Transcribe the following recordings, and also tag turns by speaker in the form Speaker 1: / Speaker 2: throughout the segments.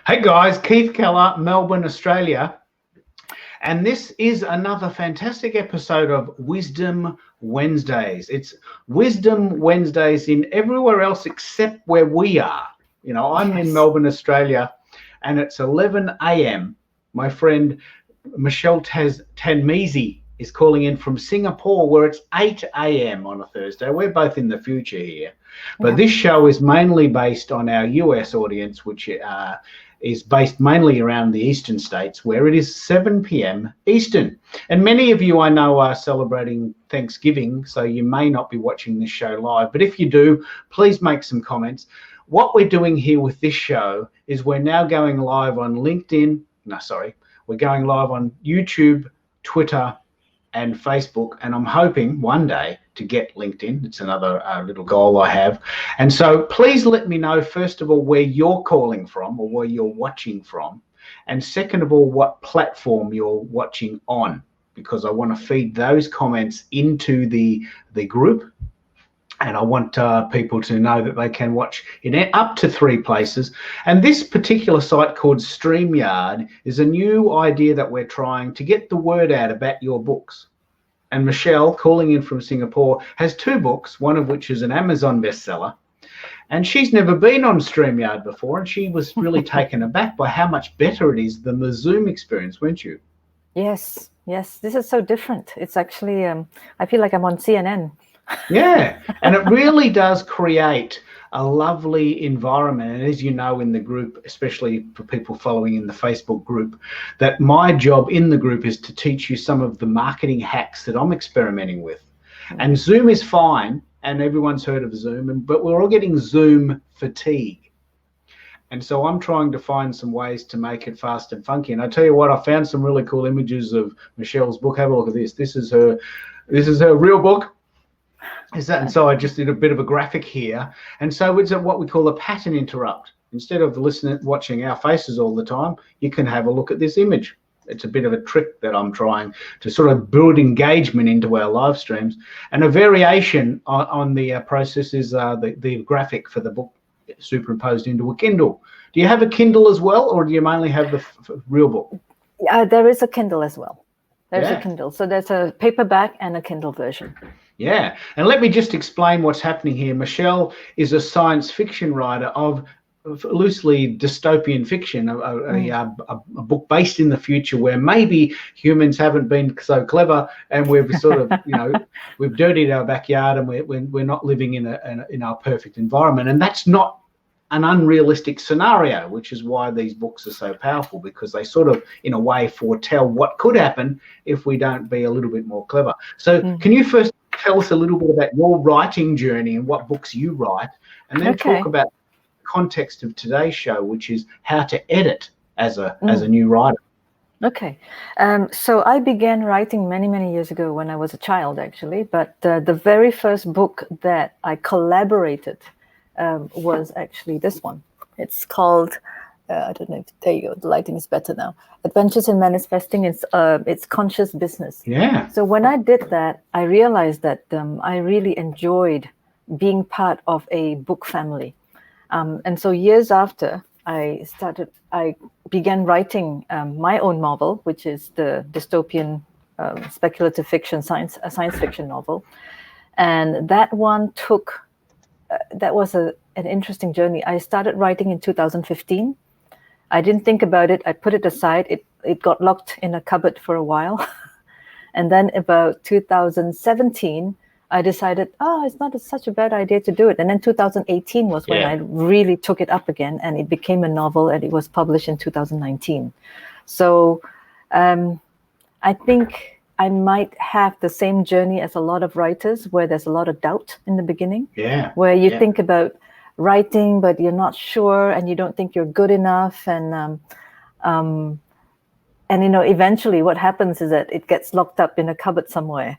Speaker 1: Hey guys, Keith Keller, Melbourne, Australia. And this is another fantastic episode of Wisdom Wednesdays. It's Wisdom Wednesdays in everywhere else except where we are. You know, I'm in Melbourne, Australia, and it's 11 a.m. My friend Michelle Tanmizi is calling in from Singapore, where it's 8 a.m. on a Thursday. We're both in the future here. But this show is mainly based on our US audience, which is based mainly around the eastern states, where it is 7 p.m. Eastern. And many of you I know are celebrating Thanksgiving, so you may not be watching this show live. But if you do, please make some comments. What we're doing here with this show is we're now going live on LinkedIn. We're going live on YouTube, Twitter, and Facebook, and I'm hoping one day to get LinkedIn. It's another little goal I have. And so please let me know, first of all, where you're calling from or where you're watching from, and second of all, what platform you're watching on, because I want to feed those comments into the group. And I want people to know that they can watch in up to 3 places. And this particular site called StreamYard is a new idea that we're trying to get the word out about your books. And Michelle, calling in from Singapore, has 2 books, one of which is an Amazon bestseller. And she's never been on StreamYard before, and she was really taken aback by how much better it is than the Zoom experience, weren't you?
Speaker 2: Yes. This is so different. It's actually, I feel like I'm on CNN.
Speaker 1: Yeah, and it really does create a lovely environment. And as you know, in the group, especially for people following in the Facebook group, that my job in the group is to teach you some of the marketing hacks that I'm experimenting with. And Zoom is fine, and everyone's heard of Zoom, but we're all getting Zoom fatigue. And so I'm trying to find some ways to make it fast and funky. And I tell you what, I found some really cool images of Michelle's book. Have a look at this. This is her real book. And so I just did a bit of a graphic here. And so it's what we call a pattern interrupt. Instead of watching our faces all the time, you can have a look at this image. It's a bit of a trick that I'm trying to sort of build engagement into our live streams. And a variation on the process is the graphic for the book superimposed into a Kindle. Do you have a Kindle as well, or do you mainly have the real book?
Speaker 2: There is a Kindle as well. There's a Kindle. So there's a paperback and a Kindle version.
Speaker 1: Yeah, and let me just explain what's happening here. Michelle is a science fiction writer of loosely dystopian fiction, a book based in the future where maybe humans haven't been so clever, and we've sort of, we've dirtied our backyard, and we're not living in our perfect environment, and that's not an unrealistic scenario, which is why these books are so powerful, because they sort of, in a way, foretell what could happen if we don't be a little bit more clever. So can you first tell us a little bit about your writing journey and what books you write, and then talk about the context of today's show, which is how to edit as a new writer.
Speaker 2: Okay. So I began writing many years ago when I was a child, actually, but the very first book that I collaborated was actually this one. It's called, I don't know, there you go, the lighting is better now. Adventures in Manifesting It's Conscious Business.
Speaker 1: Yeah.
Speaker 2: So when I did that, I realized that I really enjoyed being part of a book family. And so years after, I began writing my own novel, which is the dystopian speculative fiction, science fiction novel. And that one that was an interesting journey. I started writing in 2015. I didn't think about it. I put it aside. It got locked in a cupboard for a while. And then about 2017, I decided, it's not such a bad idea to do it. And then 2018 was when I really took it up again, and it became a novel, and it was published in 2019. So I think I might have the same journey as a lot of writers, where there's a lot of doubt in the beginning, where you think about writing, but you're not sure, and you don't think you're good enough. And eventually what happens is that it gets locked up in a cupboard somewhere.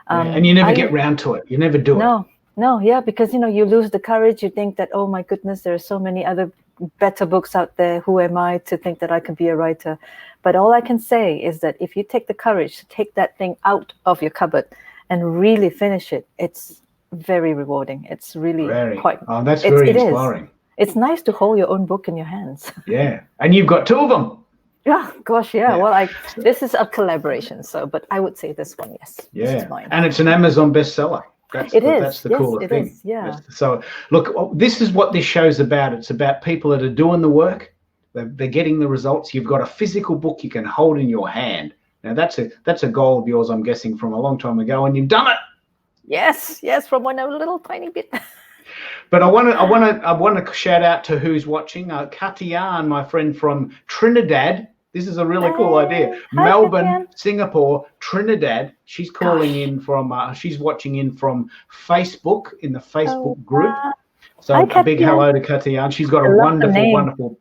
Speaker 1: And you never get round to it. You never do it.
Speaker 2: No, because, you lose the courage. You think that, oh, my goodness, there are so many other better books out there. Who am I to think that I can be a writer? But all I can say is that if you take the courage to take that thing out of your cupboard and really finish it, it's very rewarding. It's really quite...
Speaker 1: Oh, that's very inspiring.
Speaker 2: It's nice to hold your own book in your hands.
Speaker 1: Yeah, and you've got two of them.
Speaker 2: Yeah, gosh, yeah. Well, this is a collaboration, but I would say this one, yes.
Speaker 1: Yeah,
Speaker 2: this is mine.
Speaker 1: And it's an Amazon bestseller. That's the
Speaker 2: yes,
Speaker 1: cooler thing.
Speaker 2: Is, yeah.
Speaker 1: So look, this is what this show's about. It's about people that are doing the work. They're getting the results. You've got a physical book you can hold in your hand. Now that's a goal of yours, I'm guessing, from a long time ago, and you've done it.
Speaker 2: Yes, from when I was a little tiny bit.
Speaker 1: But I want to shout out to who's watching. Katian, my friend from Trinidad. This is a really cool idea.
Speaker 2: Hi,
Speaker 1: Melbourne,
Speaker 2: Katian.
Speaker 1: Singapore, Trinidad. She's calling in from. She's watching in from Facebook in the Facebook group. So
Speaker 2: hi,
Speaker 1: a big hello to Katian. She's got a wonderful.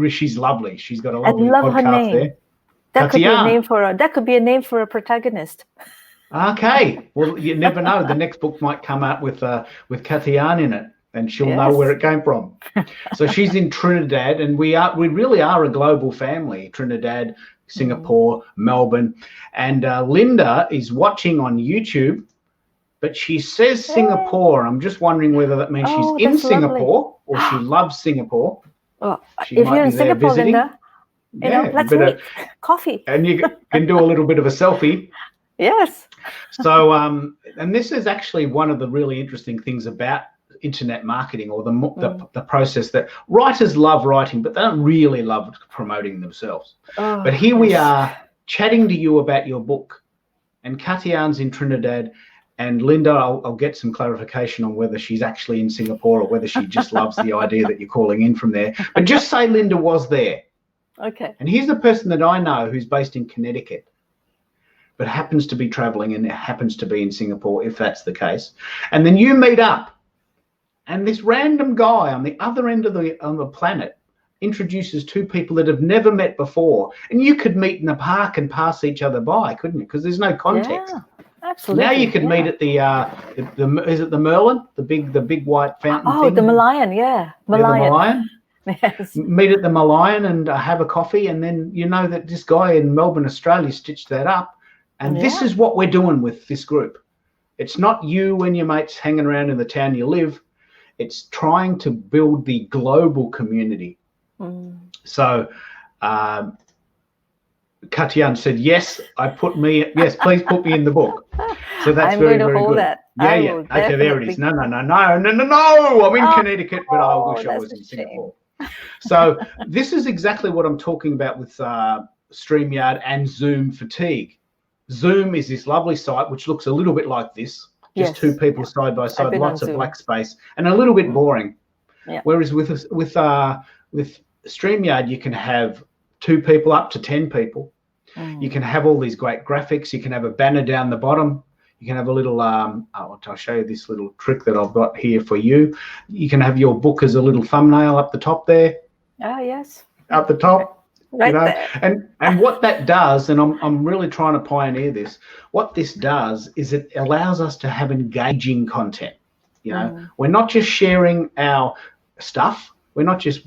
Speaker 1: She's lovely. She's got a lovely podcast there.
Speaker 2: That could be a name for a protagonist.
Speaker 1: Okay. Well, you never know. The next book might come out with Katian in it, and she'll know where it came from. So she's in Trinidad, and we really are a global family. Trinidad, Singapore, Melbourne, and Linda is watching on YouTube, but she says Singapore. I'm just wondering whether that means she's in Singapore or she loves Singapore.
Speaker 2: Well, if you're in Singapore, visiting. Linda, let's meet. Coffee.
Speaker 1: And you can do a little bit of a selfie.
Speaker 2: Yes.
Speaker 1: So, and this is actually one of the really interesting things about internet marketing, or the process that writers love writing, but they don't really love promoting themselves. But here we are chatting to you about your book, and Katian's in Trinidad, and Linda, I'll get some clarification on whether she's actually in Singapore or whether she just loves the idea that you're calling in from there. But just say Linda was there.
Speaker 2: Okay.
Speaker 1: And here's the person that I know who's based in Connecticut, but happens to be traveling and happens to be in Singapore, if that's the case. And then you meet up, and this random guy on the other end of the planet introduces two people that have never met before. And you could meet in a park and pass each other by, couldn't you? Because there's no context.
Speaker 2: Yeah, absolutely.
Speaker 1: Now you could meet at the is it the Merlin, the big white fountain thing?
Speaker 2: Oh, the Malayan, yeah.
Speaker 1: Malayan. Yeah, the Malayan.
Speaker 2: Yes.
Speaker 1: Meet at the Malayan and have a coffee, and then you know that this guy in Melbourne, Australia, stitched that up. And this is what we're doing with this group. It's not you and your mates hanging around in the town you live. It's trying to build the global community. So Katian said, yes, please put me in the book. So that's
Speaker 2: I'm
Speaker 1: very,
Speaker 2: going to
Speaker 1: very
Speaker 2: hold
Speaker 1: good.
Speaker 2: that.
Speaker 1: Yeah. Okay, there it is. No. I'm in Connecticut, but I wish I was in Singapore. So this is exactly what I'm talking about with StreamYard and Zoom fatigue. Zoom is this lovely site which looks a little bit like this, just two people side by side, lots of black space, and a little bit boring.
Speaker 2: Yeah.
Speaker 1: Whereas with StreamYard, you can have 2 people up to 10 people. You can have all these great graphics. You can have a banner down the bottom. You can have a little, I'll show you this little trick that I've got here for you. You can have your book as a little thumbnail up the top there.
Speaker 2: Oh, yes.
Speaker 1: Up the top.
Speaker 2: Right there.
Speaker 1: And what that does, and I'm really trying to pioneer this, what this does is it allows us to have engaging content. We're not just sharing our stuff. We're not just,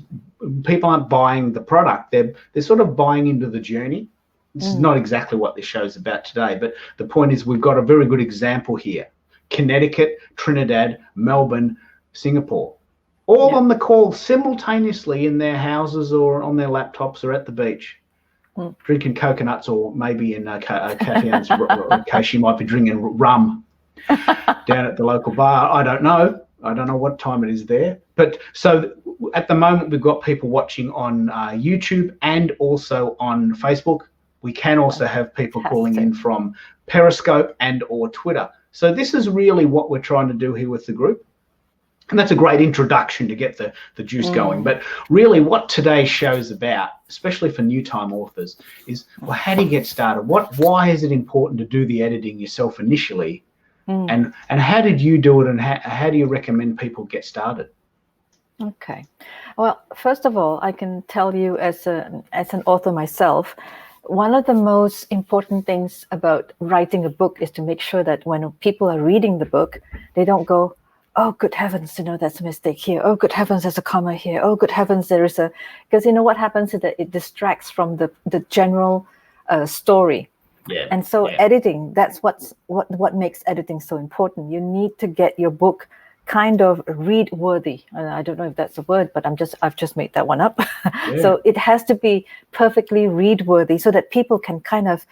Speaker 1: people aren't buying the product. They're sort of buying into the journey. This is not exactly what this show's about today, but the point is we've got a very good example here. Connecticut, Trinidad, Melbourne, Singapore. All on the call simultaneously in their houses or on their laptops or at the beach, drinking coconuts, or maybe in Katian's case, she might be drinking rum down at the local bar. I don't know what time it is there. But so at the moment, we've got people watching on YouTube and also on Facebook. We can also have people calling in from Periscope and or Twitter. So this is really what we're trying to do here with the group. And that's a great introduction to get the juice going. But really what today's show's about, especially for new time authors, is, well, how do you get started? Why is it important to do the editing yourself initially? And how did you do it, and how do you recommend people get started?
Speaker 2: Okay. Well, first of all, I can tell you as an author myself, one of the most important things about writing a book is to make sure that when people are reading the book, they don't go, oh, good heavens, that's a mistake here. Oh, good heavens, there's a comma here. Oh, good heavens, there is a... Because what happens is that it distracts from the general story. Yeah. And so editing, that's what makes editing so important. You need to get your book kind of read worthy. I don't know if that's a word, but I've just made that one up.
Speaker 1: Yeah.
Speaker 2: So it has to be perfectly read worthy so that people can kind of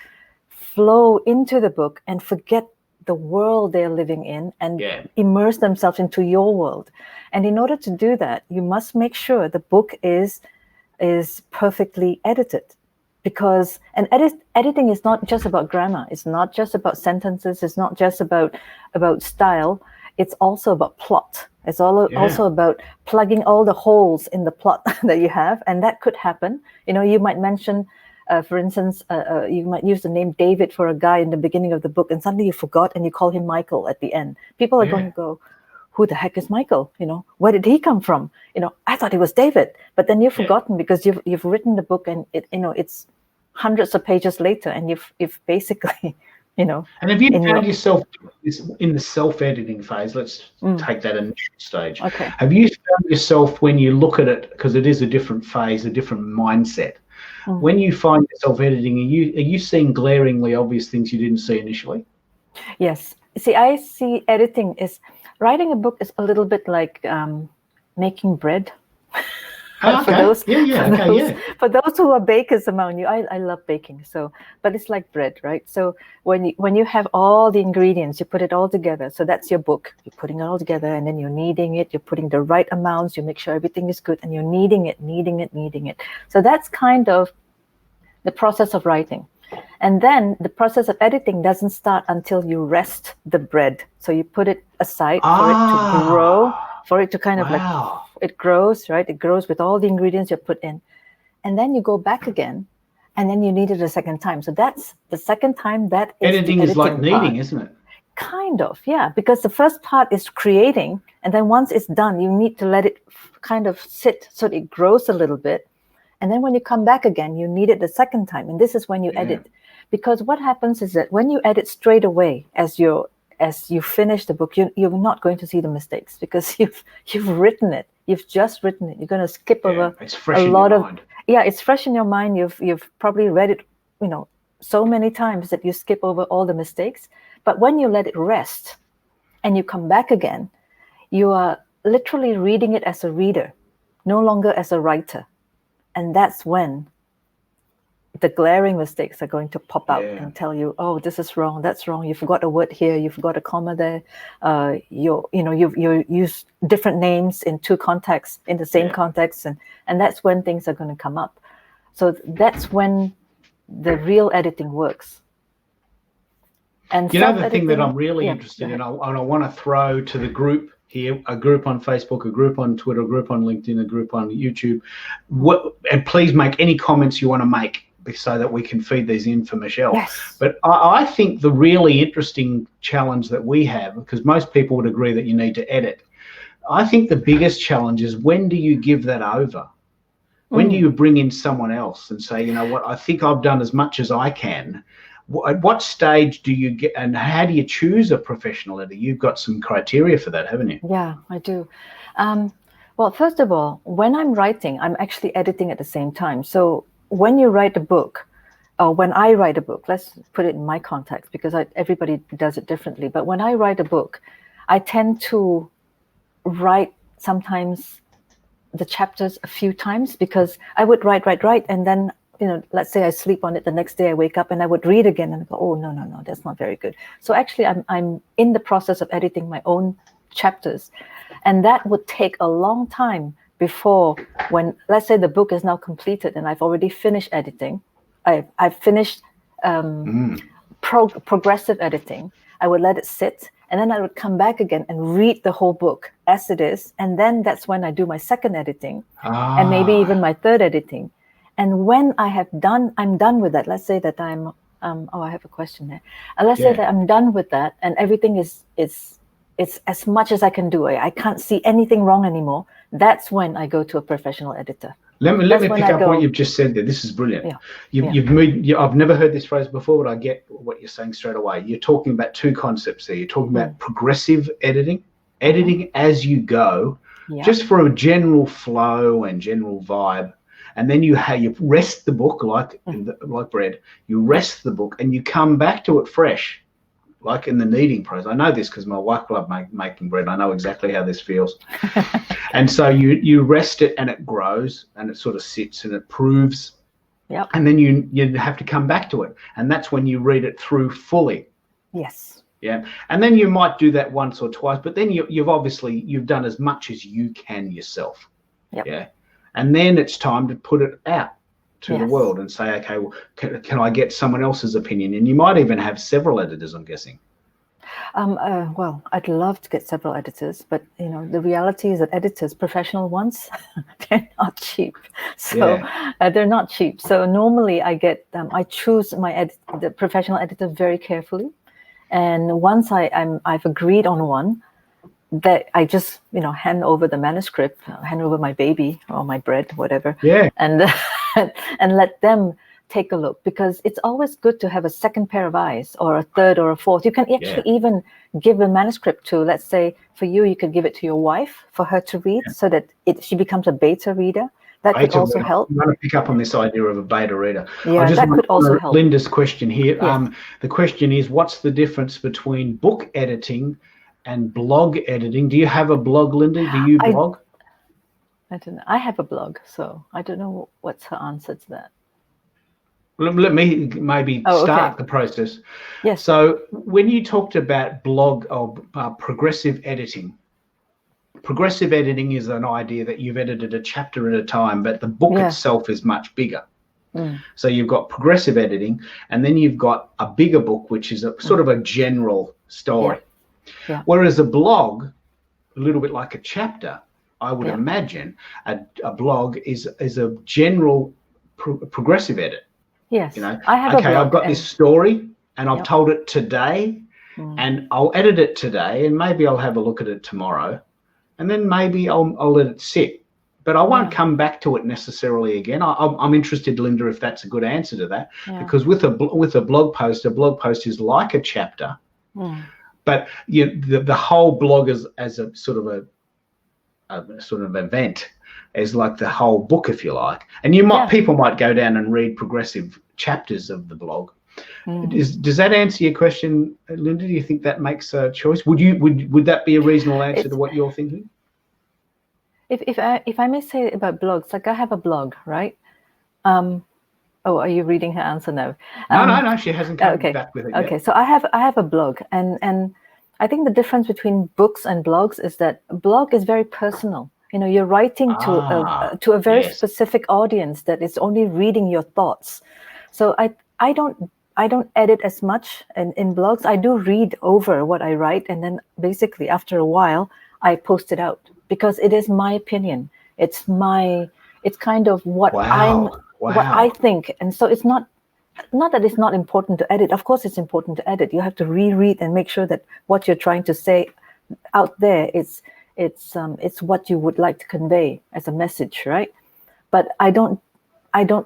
Speaker 2: flow into the book and forget the world they're living in and immerse themselves into your world. And in order to do that, you must make sure the book is perfectly edited, because editing is not just about grammar. It's not just about sentences. It's not just about style. It's also about plot. It's also about plugging all the holes in the plot that you have. And that could happen. You might mention, for instance, you might use the name David for a guy in the beginning of the book, and suddenly you forgot and you call him Michael at the end. People are going to go, who the heck is Michael? Where did he come from? I thought he was David, but then you've forgotten because you've written the book and it's hundreds of pages later, and you've basically, And
Speaker 1: have you found yourself in the self-editing phase? Let's take that initial stage.
Speaker 2: Okay.
Speaker 1: Have you found yourself, when you look at it, because it is a different phase, a different mindset, when you find yourself editing, are you seeing glaringly obvious things you didn't see initially?
Speaker 2: Yes. See, I see editing is writing a book is a little bit like making bread. For those who are bakers among you, I love baking. So, but it's like bread, right? So when you have all the ingredients, you put it all together. So that's your book. You're putting it all together, and then you're kneading it. You're putting the right amounts. You make sure everything is good, and you're kneading it. So that's kind of the process of writing. And then the process of editing doesn't start until you rest the bread. So you put it aside for it to grow, for it to kind of it grows, right? It grows with all the ingredients you put in. And then you go back again, and then you knead it a second time. So that's the second time. That is
Speaker 1: editing is like kneading, isn't it?
Speaker 2: Kind of, yeah. Because the first part is creating, and then once it's done, you need to let it kind of sit so that it grows a little bit. And then when you come back again, you knead it the second time. And this is when you edit. Because what happens is that when you edit straight away, as you finish the book, you're not going to see the mistakes, because you've written it. You've just written it. You're going to skip over
Speaker 1: it's fresh in your mind.
Speaker 2: It's fresh in your mind. You've probably read it, so many times that you skip over all the mistakes. But when you let it rest and you come back again, you are literally reading it as a reader, no longer as a writer. And that's when the glaring mistakes are going to pop out and tell you, oh, this is wrong, that's wrong. You forgot a word here, you forgot a comma there. You use different names in two contexts, in the same context, and that's when things are going to come up. So that's when the real editing works. And
Speaker 1: the thing that I'm really interested in, I want to throw to the group here, a group on Facebook, a group on Twitter, a group on LinkedIn, a group on YouTube. And please make any comments you want to make, so that we can feed these in for Michelle.
Speaker 2: Yes.
Speaker 1: But I think the really interesting challenge that we have, because most people would agree that you need to edit, I think the biggest challenge is, when do you give that over? When do you bring in someone else and say, what, I think I've done as much as I can. At what stage do you get, and how do you choose a professional editor? You've got some criteria for that, haven't you?
Speaker 2: Yeah, I do. Well, first of all, when I'm writing, I'm actually editing at the same time. So when you write a book, or when I write a book, let's put it in my context, because everybody does it differently. But when I write a book, I tend to write sometimes the chapters a few times, because I would write, and then, let's say I sleep on it, the next day I wake up and I would read again and go, oh, no, that's not very good. So actually I'm in the process of editing my own chapters, and that would take a long time before, when, let's say, the book is now completed and I've already finished editing, I've finished progressive editing, I would let it sit, and then I would come back again and read the whole book as it is, and then that's when I do my second editing, and maybe even my third editing. And when I'm done with that, let's say that I have a question there. Let's say that I'm done with that, and everything is as much as I can do. I can't see anything wrong anymore. That's when I go to a professional editor.
Speaker 1: Let me pick up what you've just said there. This is brilliant. You've moved. I've never heard this phrase before, but I get what you're saying straight away. You're talking about two concepts there. You're talking about progressive editing as you go, just for a general flow and general vibe. And then you rest the book like bread. You rest the book and you come back to it fresh. like in the kneading process. I know this because my wife loved making bread. I know exactly how this feels. And so you rest it and it grows and it sort of sits and it proves.
Speaker 2: Yep.
Speaker 1: And then you have to come back to it. And that's when you read it through fully.
Speaker 2: Yes.
Speaker 1: Yeah. And then you might do that once or twice, but then you've done as much as you can yourself.
Speaker 2: Yep.
Speaker 1: Yeah. And then it's time to put it out to the
Speaker 2: Yes.
Speaker 1: world and say, okay, well, can I get someone else's opinion? And you might even have several editors, I'm guessing.
Speaker 2: Well, I'd love to get several editors, but the reality is that editors, professional ones, they're not cheap. So they're not cheap. So normally I choose the professional editor very carefully, and once I've agreed on one, that I just hand over the manuscript, hand over my baby or my bread, whatever, and and let them take a look, because it's always good to have a second pair of eyes, or a third or a fourth. You can actually even give a manuscript to, let's say for you could give it to your wife for her to read, so that she becomes a beta reader. That could also help.
Speaker 1: I'm going to pick up on this idea of a beta reader.
Speaker 2: Yeah, that could also help.
Speaker 1: Linda's question here. Yes. The question is, what's the difference between book editing and blog editing? Do you have a blog, Linda? Do you blog?
Speaker 2: I don't know. I have a blog, so I don't know what's her answer to that.
Speaker 1: Let me maybe start the process.
Speaker 2: Yes.
Speaker 1: So when you talked about blog or progressive editing is an idea that you've edited a chapter at a time, but the book itself is much bigger. So you've got progressive editing, and then you've got a bigger book, which is a sort of a general story.
Speaker 2: Yeah.
Speaker 1: Whereas a blog, a little bit like a chapter, I would imagine a blog is a general progressive edit.
Speaker 2: Yes, I have a blog.
Speaker 1: I've got this story and I've told it today, and I'll edit it today, and maybe I'll have a look at it tomorrow, and then maybe I'll let it sit. But I won't come back to it necessarily again. I'm interested, Linda, if that's a good answer to that, because with a blog post is like a chapter, but the whole blog as a sort of event is like the whole book, if you like. And people might go down and read progressive chapters of the blog. Does that answer your question, Linda? Do you think that makes a choice? Would that be a reasonable answer to what you're thinking?
Speaker 2: If I may say about blogs, like I have a blog, right? Are you reading her answer now?
Speaker 1: No, she hasn't come back with it yet.
Speaker 2: Okay, so I have a blog, and I think the difference between books and blogs is that a blog is very personal. You're writing to a very specific audience that is only reading your thoughts. So I don't edit as much in blogs. I do read over what I write, and then basically after a while I post it out, because it is my opinion. It's kind of what what I think, and so it's not that it's not important to edit. Of course, it's important to edit. You have to reread and make sure that what you're trying to say out there it's what you would like to convey as a message, right? But I don't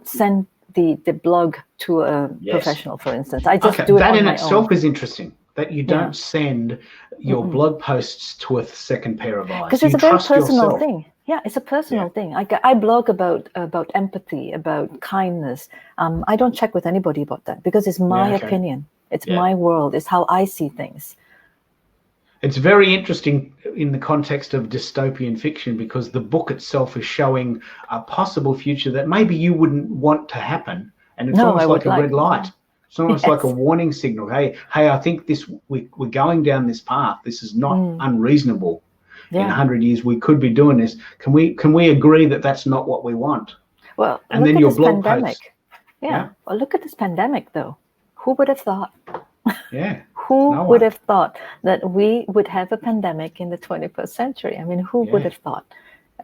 Speaker 2: send the blog to a professional, for instance. I just do it on my own. That in
Speaker 1: itself is interesting, that you don't send your blog posts to a second pair of eyes.
Speaker 2: Because it's a very personal thing. Yeah, it's a personal thing. I blog about empathy, about kindness. I don't check with anybody about that, because it's my opinion. It's my world. It's how I see things.
Speaker 1: It's very interesting in the context of dystopian fiction, because the book itself is showing a possible future that maybe you wouldn't want to happen, and it's almost like a red light. It's almost like a warning signal. Hey, I think we're going down this path. This is not unreasonable. In 100 years, we could be doing this. Can we agree that that's not what we want?
Speaker 2: Well,
Speaker 1: and then your blog post.
Speaker 2: Well, look at this pandemic, though. Who would have thought?
Speaker 1: Yeah.
Speaker 2: Who would have thought that we would have a pandemic in the 21st century? I mean, who would have thought?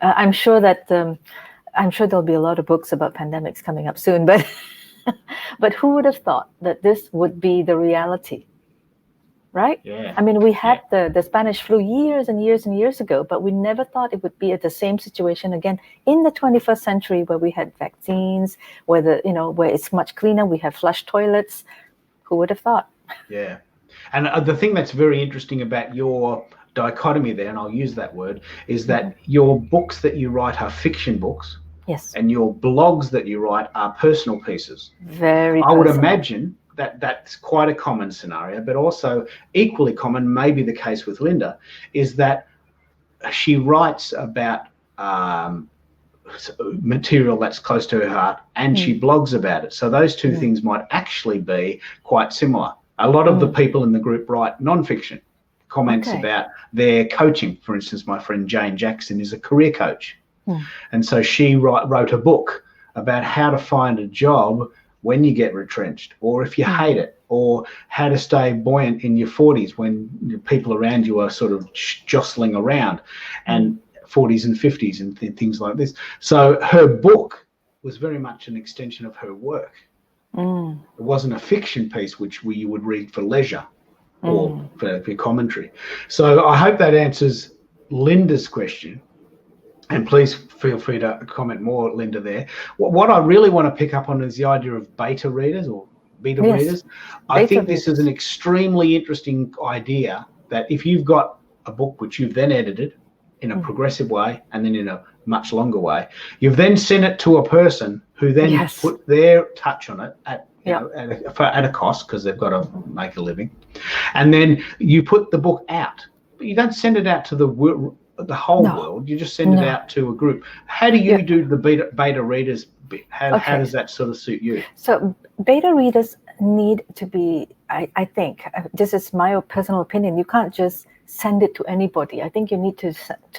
Speaker 2: I'm sure there'll be a lot of books about pandemics coming up soon, but but who would have thought that this would be the reality? Right?
Speaker 1: Yeah.
Speaker 2: I mean, we had the Spanish flu years and years and years ago, but we never thought it would be at the same situation again in the 21st century, where we had vaccines, where it's much cleaner. We have flush toilets. Who would have thought?
Speaker 1: Yeah. And the thing that's very interesting about your dichotomy there, and I'll use that word, is that your books that you write are fiction books.
Speaker 2: Yes.
Speaker 1: And your blogs that you write are personal pieces.
Speaker 2: Very
Speaker 1: I would imagine that's quite a common scenario, but also equally common, maybe the case with Linda, is that she writes about material that's close to her heart, and she blogs about it. So those two things might actually be quite similar. A lot of the people in the group write non-fiction comments about their coaching. For instance, my friend Jane Jackson is a career coach. And so she wrote a book about how to find a job when you get retrenched, or if you hate it, or how to stay buoyant in your 40s when people around you are sort of jostling around, and 40s and 50s and things like this. So her book was very much an extension of her work. It wasn't a fiction piece which you would read for leisure or for commentary. So I hope that answers Linda's question. And please feel free to comment more, Linda, there. What I really want to pick up on is the idea of beta readers or beta readers. I think this is an extremely interesting idea, that if you've got a book which you've then edited in a progressive way and then in a much longer way, you've then sent it to a person who then put their touch on it at a cost, because they've got to make a living. And then you put the book out. But you don't send it out to the whole world. You just send it out to a group. How do you do the beta readers bit? How does that sort of suit you? So
Speaker 2: beta readers need to be, I think, this is my personal opinion, you can't just send it to anybody. I think you need to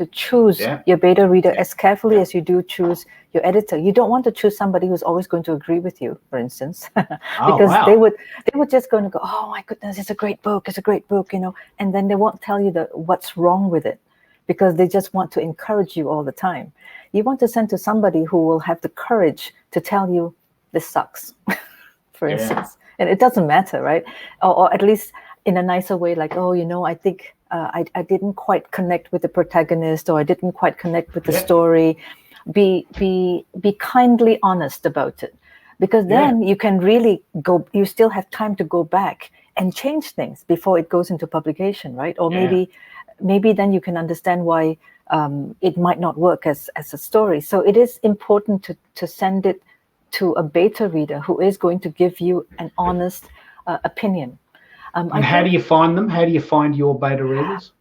Speaker 2: choose your beta reader as carefully as you do choose your editor. You don't want to choose somebody who's always going to agree with you, for instance, because they would just going to go, oh my goodness, it's a great book, and then they won't tell you what's wrong with it, because they just want to encourage you all the time. You want to send to somebody who will have the courage to tell you this sucks, for instance. And it doesn't matter, right? Or at least in a nicer way, like, I think I didn't quite connect with the protagonist, or I didn't quite connect with the story. Be kindly honest about it, because then you can really you still have time to go back and change things before it goes into publication, right? Or maybe then you can understand why it might not work as a story. So it is important to send it to a beta reader who is going to give you an honest opinion.
Speaker 1: And how do you find them? How do you find your beta readers?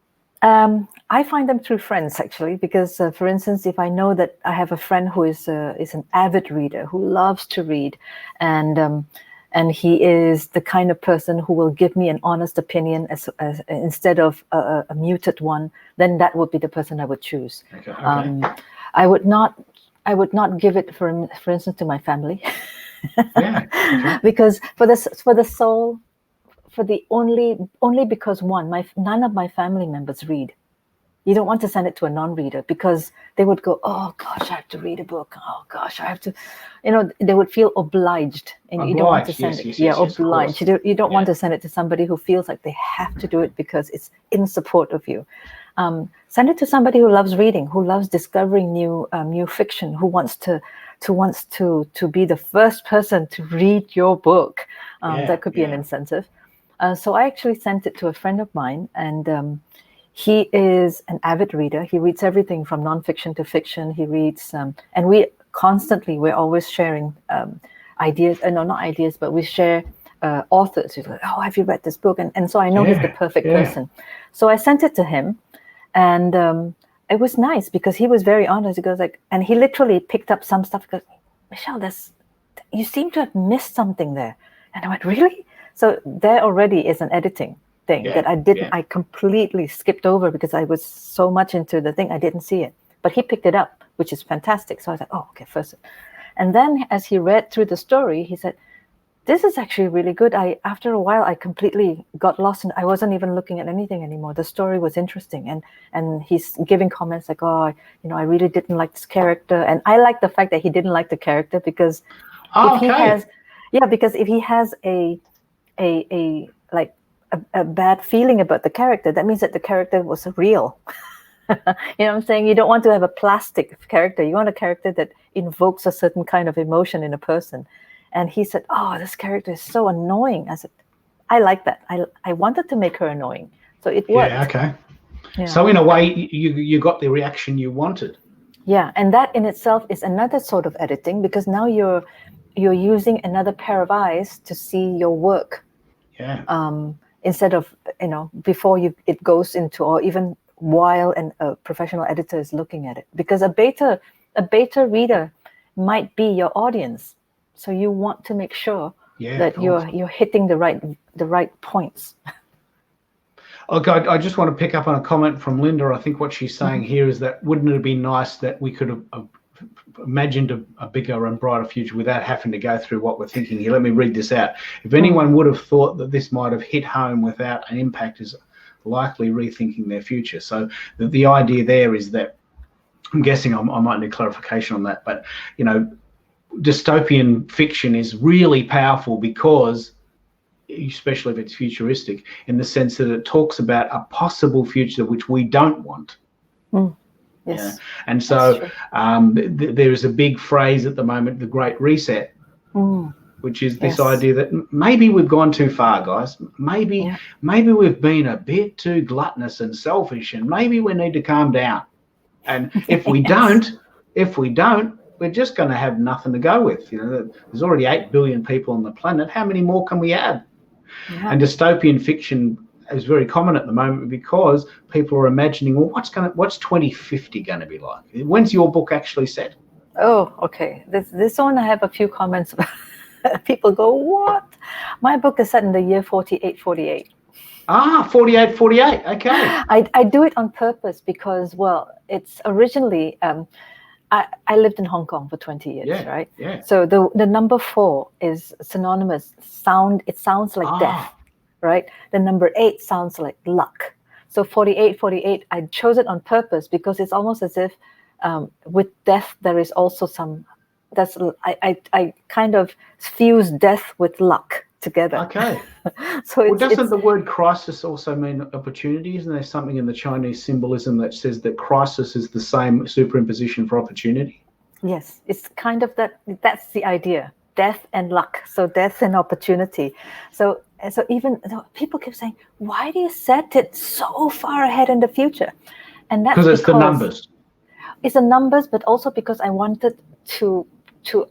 Speaker 2: I find them through friends, actually, because, for instance, if I know that I have a friend who is an avid reader, who loves to read, and he is the kind of person who will give me an honest opinion as instead of a muted one, then that would be the person I would choose. I would not give it, for instance, to my family, because only because none of my family members read. You don't want to send it to a non-reader, because they would go, oh gosh, I have to read a book. Oh gosh, I have to, they would feel obliged, and you don't want to send it. Obliged. You don't want to send it to somebody who feels like they have to do it because it's in support of you. Send it to somebody who loves reading, who loves discovering new fiction, who wants to be the first person to read your book. That could be an incentive. So I actually sent it to a friend of mine, and he is an avid reader. He reads everything from nonfiction to fiction. He reads, and we're always sharing ideas. Not ideas, but we share authors. He's like, oh, have you read this book? And so I know he's the perfect person. So I sent it to him, and it was nice because he was very honest. He goes like, and he literally picked up some stuff. He goes, Michelle, you seem to have missed something there. And I went, really? So there already is an editing thing that I completely skipped over because I was so much into the thing, I didn't see it. But he picked it up, which is fantastic. So I was like, oh, okay, first. And then as he read through the story, he said, this is actually really good. After a while, I completely got lost, and I wasn't even looking at anything anymore. The story was interesting. And he's giving comments like, oh, I really didn't like this character. And I like the fact that he didn't like the character, because if he has a bad feeling about the character, that means that the character was real. You know what I'm saying? You don't want to have a plastic character. You want a character that invokes a certain kind of emotion in a person. And he said, oh, this character is so annoying. I said, I like that. I wanted to make her annoying. So it worked.
Speaker 1: Yeah, okay. Yeah. So in a way, you got the reaction you wanted.
Speaker 2: Yeah, and that in itself is another sort of editing, because now you're you're using another pair of eyes to see your work. Instead of, before it goes into, or even while a professional editor is looking at it, because a beta reader might be your audience, so you want to make sure that you're hitting the right points.
Speaker 1: Okay, I just want to pick up on a comment from Linda. I think what she's saying here is that wouldn't it be nice that we could have imagined a bigger and brighter future without having to go through what we're thinking here. Let me read this out. If anyone would have thought that this might have hit home without an impact, is likely rethinking their future. So the idea there is that, I'm guessing I might need clarification on that, but dystopian fiction is really powerful because, especially if it's futuristic, in the sense that it talks about a possible future which we don't want.
Speaker 2: Yes.
Speaker 1: And so there is a big phrase at the moment, the Great Reset, which is this idea that maybe we've gone too far, guys. Maybe we've been a bit too gluttonous and selfish, and maybe we need to calm down. And if we don't, we're just going to have nothing to go with. There's already 8 billion people on the planet. How many more can we add? And dystopian fiction is very common at the moment because people are imagining, well, what's 2050 going to be like? When's your book actually set?
Speaker 2: Oh, okay. This one I have a few comments about. People go, what? My book is set in the year 4848.
Speaker 1: 4848. Okay.
Speaker 2: I do it on purpose because, well, it's originally I lived in Hong Kong for 20 years, right?
Speaker 1: Yeah.
Speaker 2: So the number 4 is synonymous. It sounds like death, right? The number 8 sounds like luck. So 4848, I chose it on purpose because it's almost as if with death there is also some. I kind of fuse death with luck together.
Speaker 1: Okay.
Speaker 2: So
Speaker 1: doesn't the word crisis also mean opportunity? Isn't there something in the Chinese symbolism that says that crisis is the same superimposition for opportunity?
Speaker 2: Yes, it's kind of that's the idea. Death and luck. So death and opportunity. So even people keep saying, why do you set it so far ahead in the future? And that's because
Speaker 1: it's the numbers.
Speaker 2: It's the numbers, but also because I wanted to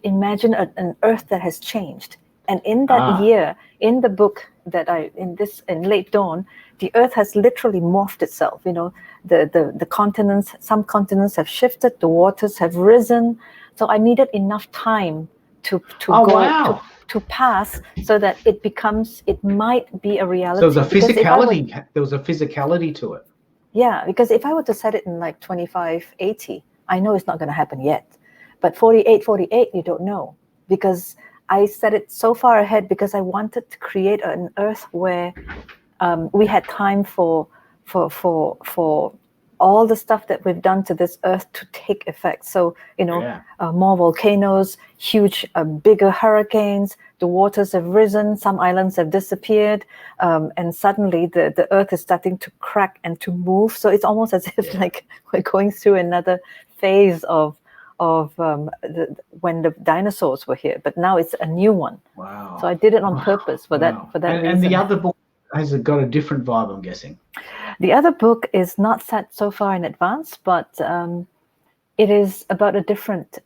Speaker 2: imagine an Earth that has changed. And in that year, in the book that in Late Dawn, the Earth has literally morphed itself. The continents, some continents have shifted, the waters have risen. So I needed enough time to pass so that it might be a reality.
Speaker 1: So there was a physicality to it.
Speaker 2: Yeah, because if I were to set it in like 2580, I know it's not going to happen yet. But 4848, you don't know, because I set it so far ahead because I wanted to create an Earth where we had time for all the stuff that we've done to this Earth to take effect. So more volcanoes, huge, bigger hurricanes. The waters have risen. Some islands have disappeared, and suddenly the Earth is starting to crack and to move. So it's almost as if like we're going through another phase of when the dinosaurs were here, but now it's a new one.
Speaker 1: Wow!
Speaker 2: So I did it on purpose for that reason.
Speaker 1: And the other book has got a different vibe, I'm guessing.
Speaker 2: The other book is not set so far in advance, but it is about a different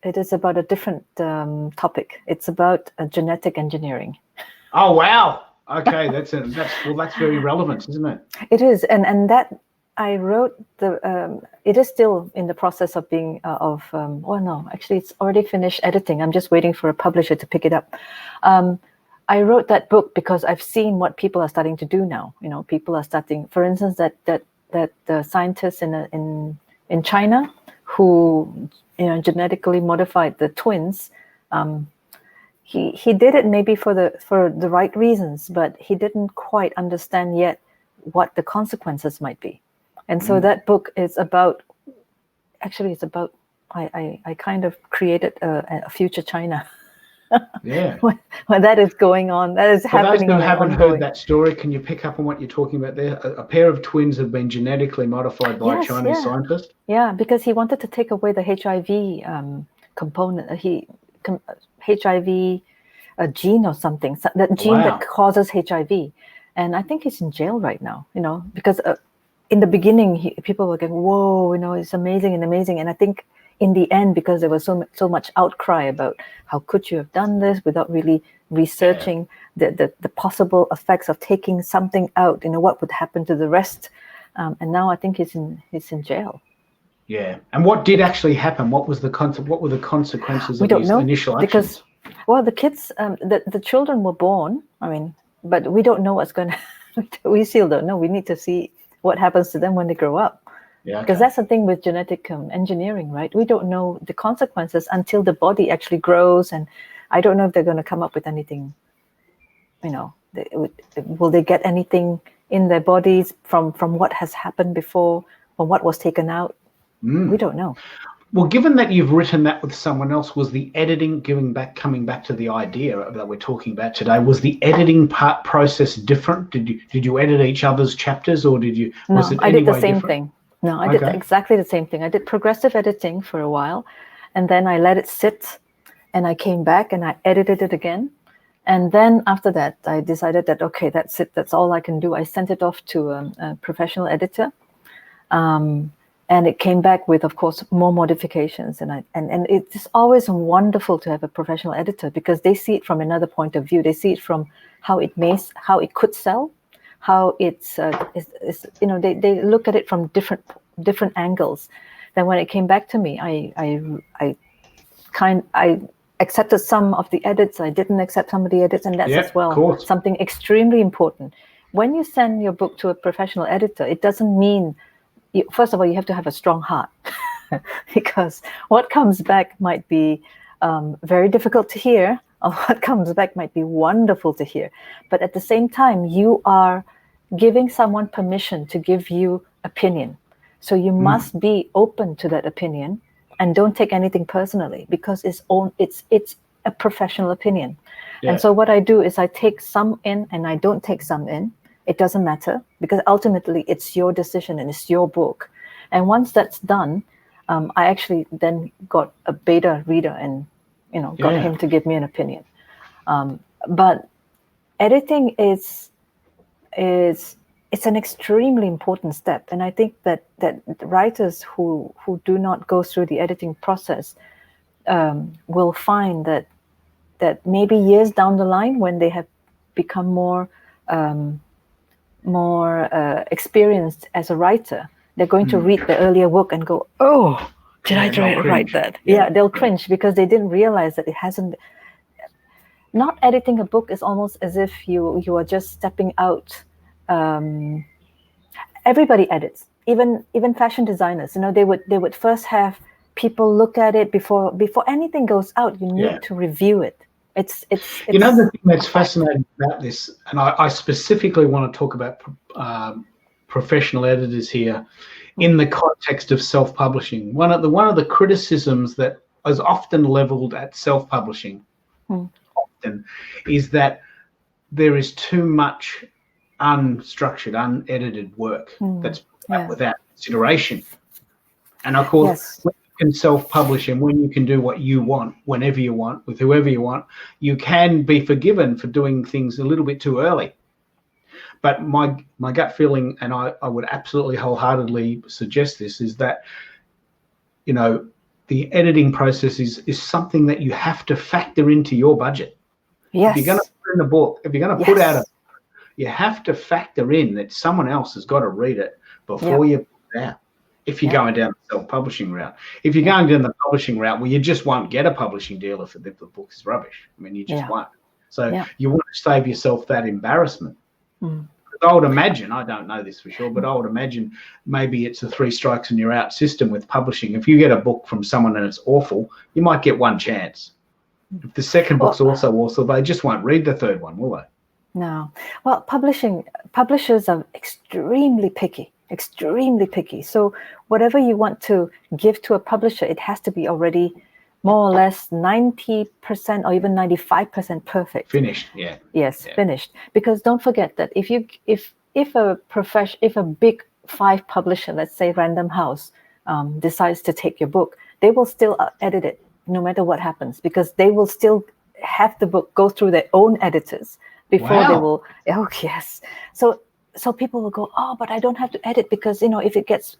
Speaker 2: topic. It's about genetic engineering.
Speaker 1: Oh wow! Okay, that's very relevant, isn't it?
Speaker 2: It is, and that. I wrote it is still in the process of being actually it's already finished editing. I'm just waiting for a publisher to pick it up. I wrote that book because I've seen what people are starting to do now. People are starting, for instance, that the scientists in China who genetically modified the twins. He did it maybe for the right reasons, but he didn't quite understand yet what the consequences might be. And so that book is about, I kind of created a future China.
Speaker 1: Yeah.
Speaker 2: when that is going on, that is happening.
Speaker 1: For those who haven't heard that story, can you pick up on what you're talking about there? A pair of twins have been genetically modified by a Chinese scientist?
Speaker 2: Yeah, because he wanted to take away the HIV component. HIV gene or something, that gene that causes HIV. And I think he's in jail right now, because in the beginning, people were going, whoa, it's amazing. And I think in the end, because there was so much outcry about how could you have done this without really researching the possible effects of taking something out, what would happen to the rest. And now I think he's in jail.
Speaker 1: Yeah. And what did actually happen? What was the what were the consequences
Speaker 2: We
Speaker 1: of
Speaker 2: don't
Speaker 1: his
Speaker 2: know,
Speaker 1: initial actions?
Speaker 2: because, well, the kids, the children were born. I mean, but we don't know what's going to. We still don't know. We need to see what happens to them when they grow up.
Speaker 1: Yeah.
Speaker 2: Because that's the thing with genetic engineering, right? We don't know the consequences until the body actually grows, and I don't know if they're going to come up with anything. Will they get anything in their bodies from what has happened before, from what was taken out? We don't know.
Speaker 1: Well, given that you've written that with someone else, was the editing, coming back to the idea that we're talking about today, was the editing process different? Did you edit each other's chapters, or did you?
Speaker 2: No,
Speaker 1: Was it
Speaker 2: I did the same
Speaker 1: different?
Speaker 2: thing. No, I did exactly the same thing. I did progressive editing for a while, and then I let it sit, and I came back and I edited it again. And then after that, I decided that, okay, that's it. That's all I can do. I sent it off to a professional editor. And it came back with, of course, more modifications. And it's always wonderful to have a professional editor, because they see it from another point of view. They see it from how it could sell, how it's they look at it from different angles. Then when it came back to me, I accepted some of the edits. I didn't accept some of the edits, and that's as well something extremely important. When you send your book to a professional editor, it doesn't mean. First of all, you have to have a strong heart, because what comes back might be very difficult to hear, or what comes back might be wonderful to hear. But at the same time, you are giving someone permission to give you opinion. So you must be open to that opinion, and don't take anything personally, because it's a professional opinion. Yeah. And so what I do is I take some in and I don't take some in. It doesn't matter, because ultimately it's your decision and it's your book. And once that's done, I actually then got a beta reader and got him to give me an opinion. But editing is an extremely important step, and I think that writers who do not go through the editing process will find that maybe years down the line, when they have become more experienced as a writer, they're going to read the earlier work and go, "Oh, did I write that?" Yeah, they'll cringe, because they didn't realize that it hasn't. Not editing a book is almost as if you are just stepping out. Everybody edits, even fashion designers. They would first have people look at it before anything goes out. You need to review it. It's the thing
Speaker 1: that's fascinating about this, and I specifically want to talk about professional editors here in the context of self-publishing. One of the criticisms that is often leveled at self-publishing often is that there is too much unstructured, unedited work that's without consideration. And of course, when you can self-publish, and when you can do what you want, whenever you want, with whoever you want, you can be forgiven for doing things a little bit too early. But my gut feeling, and I would absolutely wholeheartedly suggest this, is that the editing process is something that you have to factor into your budget.
Speaker 2: Yes.
Speaker 1: If you're going to put in a book, if you're going to put out a book, you have to factor in that someone else has got to read it before you put it out. If you're going down the self-publishing route. If you're going down the publishing route, well, you just won't get a publishing deal if the book is rubbish. I mean, you just won't. So you want to save yourself that embarrassment. I would imagine, I don't know this for sure, but I would imagine maybe it's a 3 strikes and you're out system with publishing. If you get a book from someone and it's awful, you might get one chance. If the second book's also awful, they just won't read the third one, will they?
Speaker 2: No. Well, publishers are extremely picky. So whatever you want to give to a publisher, it has to be already more or less 90% or even 95% perfect.
Speaker 1: Finished, yeah.
Speaker 2: Yes, finished. Because don't forget that if a big 5 publisher, let's say Random House, decides to take your book, they will still edit it no matter what happens, because they will still have the book go through their own editors before they will. Oh yes. So so people will go, oh, but I don't have to edit because, you know, if it gets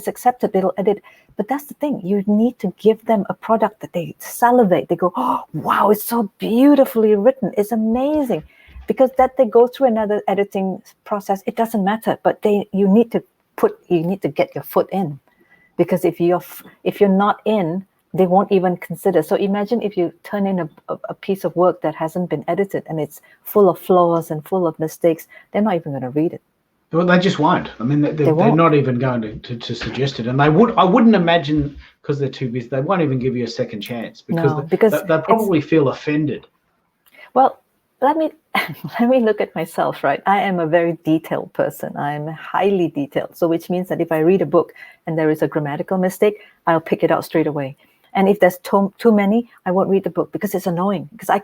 Speaker 2: accepted, it'll edit. But that's the thing. You need to give them a product that they salivate. They go, oh, wow, it's so beautifully written. It's amazing. Because that they go through another editing process, it doesn't matter. But you need to get your foot in. Because if you're not in, they won't even consider. So imagine if you turn in a piece of work that hasn't been edited and it's full of flaws and full of mistakes, they're not even going to read it.
Speaker 1: Well, they just won't. I mean, they're not even going to suggest it. And I wouldn't imagine, because they're too busy, they won't even give you a second chance because they probably feel offended.
Speaker 2: Well, let me look at myself, right? I am a very detailed person. I'm highly detailed. So which means that if I read a book and there is a grammatical mistake, I'll pick it out straight away. And if there's too many, I won't read the book because it's annoying. Because I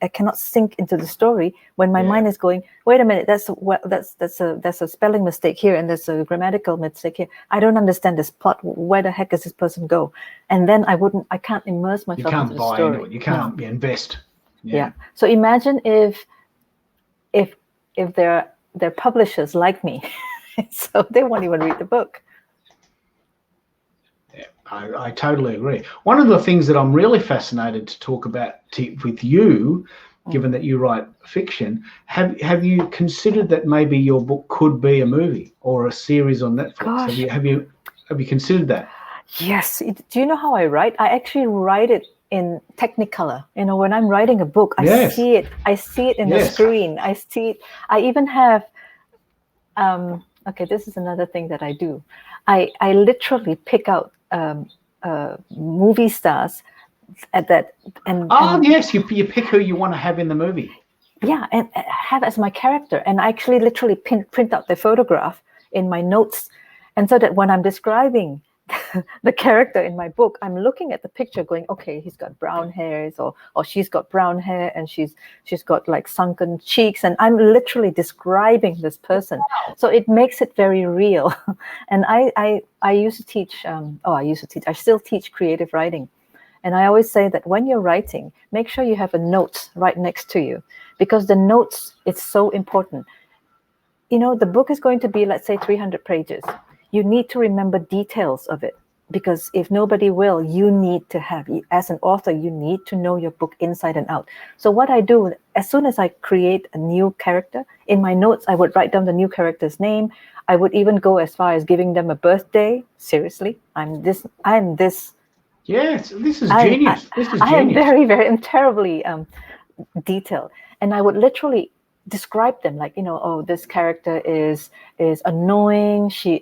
Speaker 2: cannot sink into the story when my mind is going, wait a minute, that's a spelling mistake here and there's a grammatical mistake here. I don't understand this plot. Where the heck does this person go? And then I can't immerse myself into the story. You can't buy into it.
Speaker 1: You can't invest.
Speaker 2: Yeah. So imagine if they're publishers like me, so they won't even read the book.
Speaker 1: I totally agree. One of the things that I'm really fascinated to talk about with you, given that you write fiction, have you considered that maybe your book could be a movie or a series on Netflix?
Speaker 2: Gosh.
Speaker 1: Have you considered that?
Speaker 2: Yes. Do you know how I write? I actually write it in Technicolor. You know, when I'm writing a book, I see it in the screen. I see it. I even have. Okay, this is another thing that I do. I literally pick out movie stars at that
Speaker 1: yes, you pick who you want to have in the movie.
Speaker 2: Yeah, and have as my character, and I actually literally print out the photograph in my notes, and so that when I'm describing the character in my book, I'm looking at the picture going, okay, he's got brown hairs or she's got brown hair and she's got like sunken cheeks, and I'm literally describing this person. So it makes it very real. And I used to teach, I still teach creative writing. And I always say that when you're writing, make sure you have a note right next to you, because the notes, it's so important. You know, the book is going to be, let's say, 300 pages. You need to remember details of it, because if nobody will, you need to have, as an author, you need to know your book inside and out. So what I do, as soon as I create a new character, in my notes, I would write down the new character's name. I would even go as far as giving them a birthday. Seriously, I'm this.
Speaker 1: Yes, this is genius.
Speaker 2: I am very, very, I'm terribly detailed. And I would literally describe them like, you know, oh, this character is annoying. She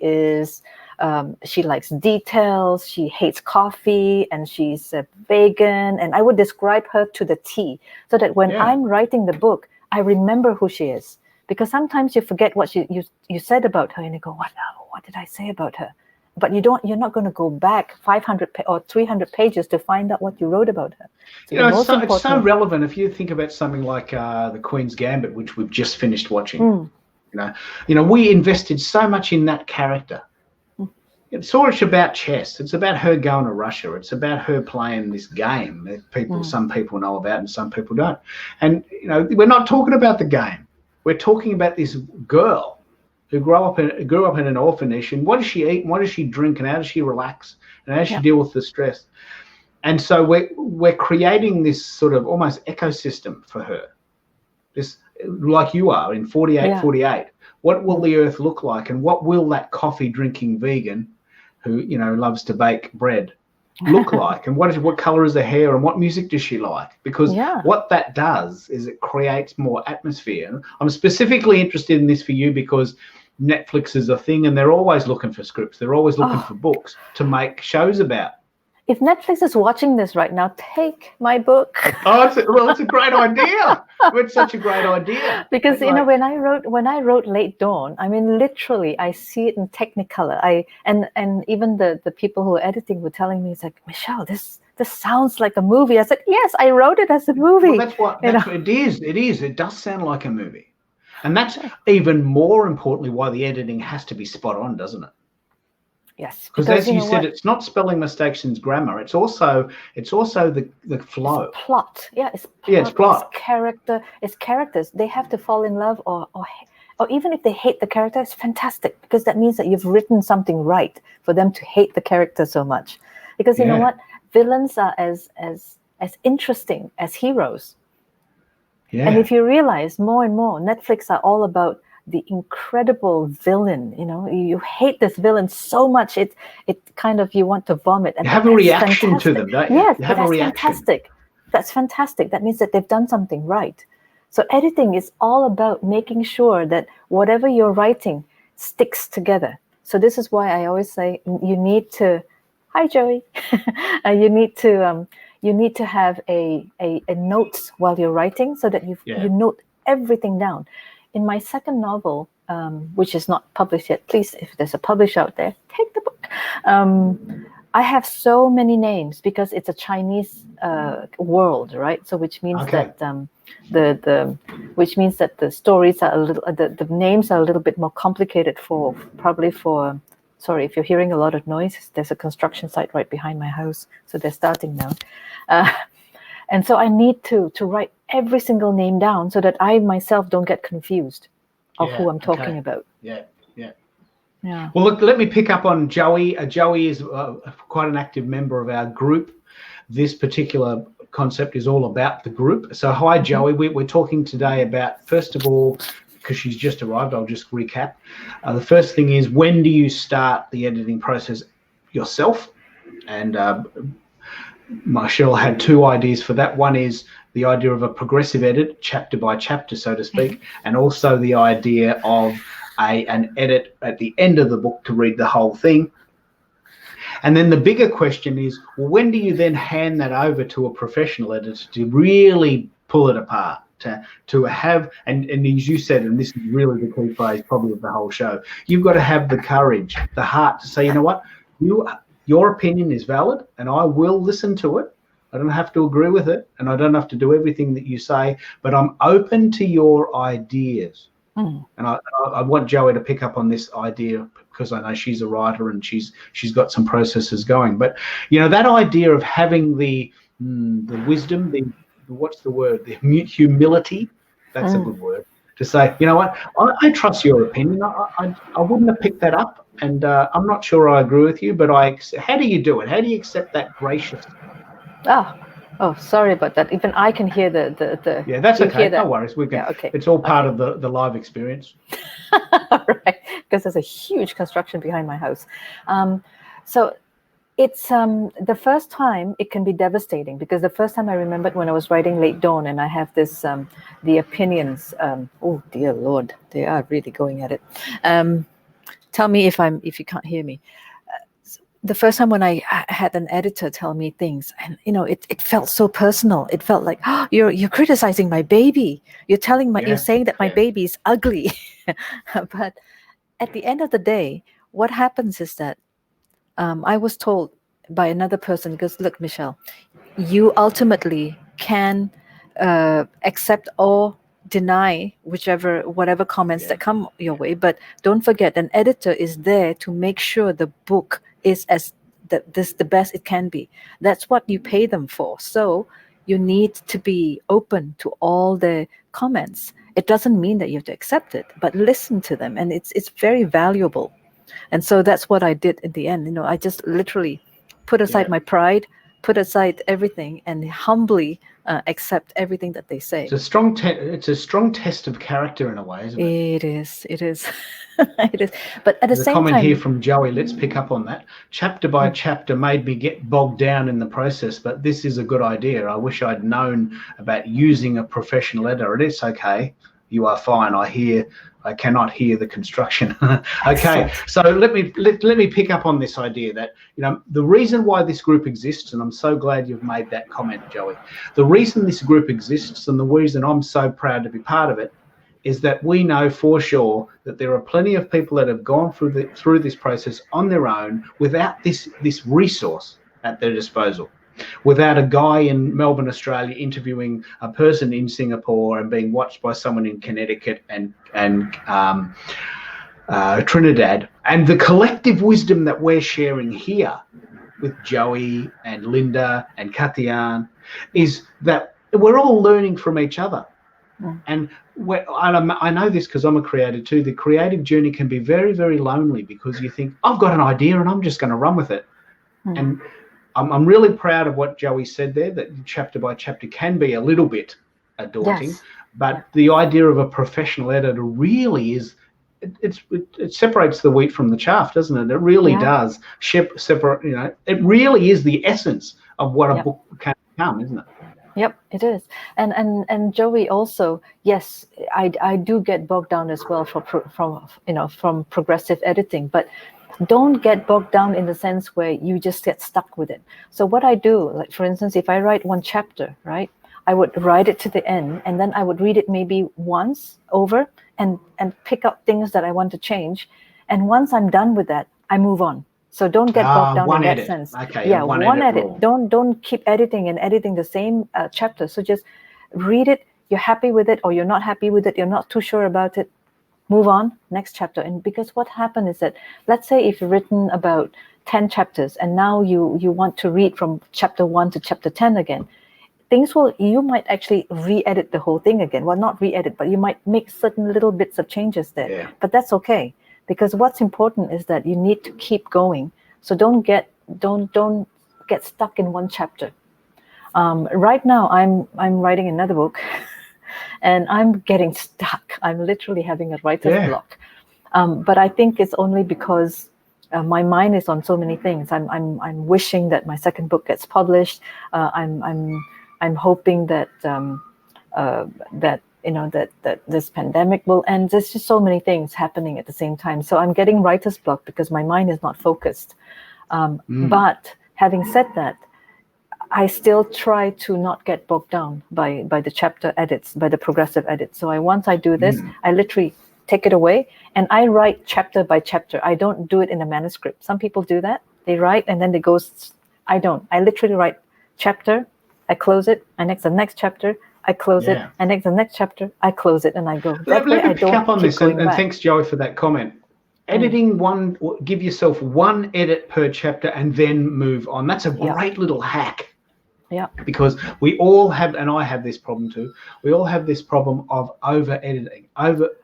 Speaker 2: likes details. She hates coffee, and she's a vegan. And I would describe her to the T, so that when I'm writing the book, I remember who she is. Because sometimes you forget what you said about her, and you go, what did I say about her? But you're not going to go back 500 or 300 pages to find out what you wrote about her. So
Speaker 1: you know, it's so relevant if you think about something like the Queen's Gambit, which we've just finished watching. You know, we invested so much in that character. It's all about chess. It's about her going to Russia. It's about her playing this game that some people know about and some people don't. And you know, we're not talking about the game. We're talking about this girl who grew up in an orphanage, and what does she eat, and what does she drink, and how does she relax, and how does she deal with the stress? And so we're creating this sort of almost ecosystem for her, this, like you are in 48. What will the earth look like, and what will that coffee drinking vegan who, you know, loves to bake bread look like, and what color is her hair, and what music does she like? Because what that does is it creates more atmosphere. I'm specifically interested in this for you because Netflix is a thing, and they're always looking for scripts. They're always looking for books to make shows about.
Speaker 2: If Netflix is watching this right now, take my book.
Speaker 1: It's a great idea. It's such a great idea.
Speaker 2: Because you know, when I wrote Late Dawn, I mean, literally, I see it in Technicolor. And even the people who are editing were telling me, it's like, Michelle, this sounds like a movie. I said, yes, I wrote it as a movie.
Speaker 1: Well, that's what it is. It is. It does sound like a movie. And that's even more importantly why the editing has to be spot on, doesn't it?
Speaker 2: Yes.
Speaker 1: Because as you said, it's not spelling mistakes and grammar. It's also the flow.
Speaker 2: It's plot. Yeah, it's plot.
Speaker 1: Yeah, it's plot.
Speaker 2: It's character. It's characters. They have to fall in love or or even if they hate the character, it's fantastic, because that means that you've written something right for them to hate the character so much. Because you know what, villains are as interesting as heroes.
Speaker 1: Yeah.
Speaker 2: And if you realize more and more, Netflix are all about the incredible villain. You know, you hate this villain so much, it kind of, you want to vomit. And
Speaker 1: you have a reaction to them, don't you?
Speaker 2: Yes,
Speaker 1: you have a reaction.
Speaker 2: Fantastic. That's fantastic. That means that they've done something right. So editing is all about making sure that whatever you're writing sticks together. So this is why I always say you need to, hi Joey, you need to have a notes while you're writing, so that you note everything down. In my second novel, which is not published yet, please, if there's a publisher out there, take the book. I have so many names because it's a Chinese world, right? So which means that which means that the stories are a little, the names are a little bit more complicated for. Sorry, if you're hearing a lot of noise, there's a construction site right behind my house, so they're starting now. And so I need to write every single name down so that I myself don't get confused of who I'm talking about.
Speaker 1: Yeah. Well, look, let me pick up on Joey. Joey is quite an active member of our group. This particular concept is all about the group. So hi, Joey. We're talking today about, first of all, because she's just arrived, I'll just recap. The first thing is, when do you start the editing process yourself? And Michelle had two ideas for that. One is the idea of a progressive edit, chapter by chapter, so to speak, and also the idea of an edit at the end of the book to read the whole thing. And then the bigger question is, well, when do you then hand that over to a professional editor to really pull it apart, to have, and as you said, and this is really the key phrase probably of the whole show, you've got to have the courage, the heart to say, you know what, your opinion is valid and I will listen to it. I don't have to agree with it and I don't have to do everything that you say, but I'm open to your ideas. And I want Joey to pick up on this idea, because I know she's a writer and she's got some processes going. But you know, that idea of having the wisdom, what's the word? The humility. That's a good word to say. You know what? I trust your opinion. I wouldn't have picked that up, and I'm not sure I agree with you. But how do you do it? How do you accept that gracious?
Speaker 2: Oh, sorry about that. Even I can hear the
Speaker 1: yeah, that's okay. No worries. We can.
Speaker 2: Okay.
Speaker 1: It's all part of the live experience.
Speaker 2: Right, because there's a huge construction behind my house. So it's the first time it can be devastating, because the first time I remembered when I was writing Late Dawn, and I have this the opinions. Oh dear Lord, they are really going at it. Tell me if you can't hear me. The first time when I had an editor tell me things, and you know, it felt so personal. It felt like, oh, you're criticizing my baby. You're saying that my baby is ugly. But at the end of the day, what happens is that I was told by another person, because look, Michelle, you ultimately can accept or deny whatever comments that come your way, but don't forget, an editor is there to make sure the book is the best it can be. That's what you pay them for. So you need to be open to all the comments. It doesn't mean that you have to accept it, but listen to them, and it's very valuable. And so that's what I did in the end. You know, I just literally put aside my pride, put aside everything, and humbly accept everything that they say.
Speaker 1: It's a strong test of character in a way, isn't it?
Speaker 2: It is. It is. But at the same time,
Speaker 1: there's a comment here from Joey. Let's pick up on that. Chapter by chapter made me get bogged down in the process, but this is a good idea. I wish I'd known about using a professional editor. And it's okay. You are fine. I cannot hear the construction. Okay, so let me pick up on this idea that, you know, the reason why this group exists, and I'm so glad you've made that comment, Joey. The reason this group exists, and the reason I'm so proud to be part of it, is that we know for sure that there are plenty of people that have gone through this process on their own without this resource at their disposal. Without a guy in Melbourne, Australia, interviewing a person in Singapore and being watched by someone in Connecticut and Trinidad, and the collective wisdom that we're sharing here with Joey and Linda and Kathian is that we're all learning from each other. And I know this because I'm a creative too. The creative journey can be very, very lonely because you think, I've got an idea and I'm just going to run with it. And I'm really proud of what Joey said there, that chapter by chapter can be a little bit daunting.
Speaker 2: Yes.
Speaker 1: But the idea of a professional editor really is, it separates the wheat from the chaff, doesn't it? It really does separate. It really is the essence of what a book can become, isn't it?
Speaker 2: Yep, it is. And Joey also, yes, I do get bogged down as well from progressive editing, but don't get bogged down in the sense where you just get stuck with it. So what I do, like for instance, if I write one chapter, right, I would write it to the end, and then I would read it maybe once over and pick up things that I want to change. And once I'm done with that, I move on. So don't get bogged down in that sense.
Speaker 1: Okay,
Speaker 2: yeah, one edit. Don't keep editing the same chapter. So just read it. You're happy with it, or you're not happy with it. You're not too sure about it. Move on, next chapter. And because what happened is that, let's say if you've written about 10 chapters and now you want to read from chapter 1 to chapter 10 again, you might actually re-edit the whole thing again. Well, not re-edit, but you might make certain little bits of changes there.
Speaker 1: Yeah.
Speaker 2: But that's okay, because what's important is that you need to keep going. So don't get stuck in one chapter. Right now I'm writing another book. And I'm getting stuck. I'm literally having a writer's block. But I think it's only because my mind is on so many things. I'm wishing that my second book gets published. I'm hoping that that this pandemic will end. There's just so many things happening at the same time. So I'm getting writer's block because my mind is not focused. But having said that, I still try to not get bogged down by the chapter edits, by the progressive edits. So once I do this, I literally take it away and I write chapter by chapter. I don't do it in a manuscript. Some people do that. They write and then they go. I don't. I literally write chapter, I close it, and the next chapter, I close it, and the next chapter, I close it, and I go.
Speaker 1: Let me pick up on this, and thanks, Joey, for that comment. Editing give yourself one edit per chapter and then move on. That's a great little hack.
Speaker 2: Yeah.
Speaker 1: Because we all have, and I have this problem too, we all have this problem of over editing,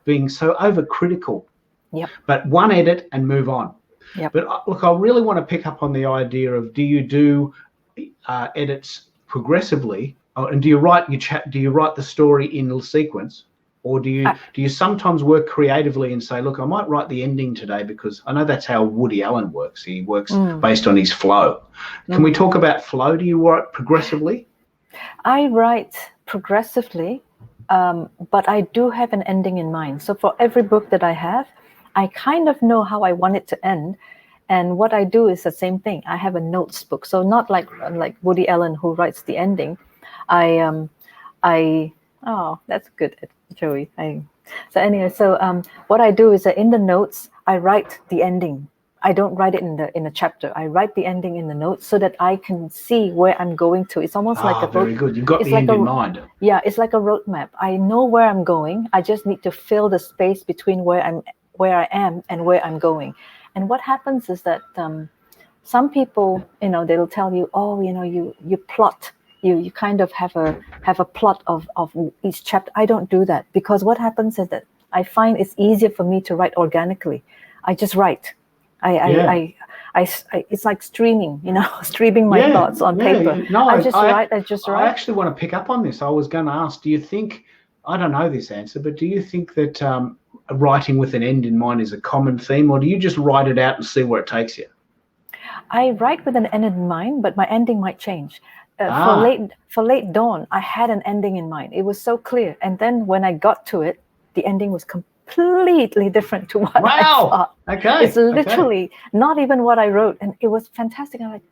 Speaker 1: being so overcritical.
Speaker 2: Yep.
Speaker 1: But one edit and move on.
Speaker 2: Yep.
Speaker 1: But look, I really want to pick up on the idea of, do you do edits progressively, and do you write the story in sequence, or do you sometimes work creatively and say, look, I might write the ending today, because I know that's how Woody Allen works. He works based on his flow. Can we talk about flow? Do you write progressively?
Speaker 2: I write progressively, but I do have an ending in mind. So for every book that I have, I kind of know how I want it to end. And what I do is the same thing. I have a notes book. So not like Woody Allen, who writes the ending. Oh, that's good, Joey. What I do is that in the notes, I write the ending. I don't write it in a chapter. I write the ending in the notes so that I can see where I'm going to. It's almost like a
Speaker 1: very good. You've got the end in mind.
Speaker 2: Yeah, it's like a roadmap. I know where I'm going. I just need to fill the space between where I am and where I'm going. And what happens is that some people, they'll tell you, oh, you plot. You kind of have a plot of each chapter. I don't do that, because what happens is that I find it's easier for me to write organically. I just write. It's like streaming, streaming my thoughts on paper.
Speaker 1: No,
Speaker 2: I just write.
Speaker 1: I actually want to pick up on this. I was going to ask, do you think, I don't know this answer, but do you think that writing with an end in mind is a common theme, or do you just write it out and see where it takes you?
Speaker 2: I write with an end in mind, but my ending might change. For late dawn, I had an ending in mind. It was so clear, and then when I got to it, the ending was completely different to what I thought.
Speaker 1: Okay.
Speaker 2: It's literally not even what I wrote, and it was fantastic. I'm like,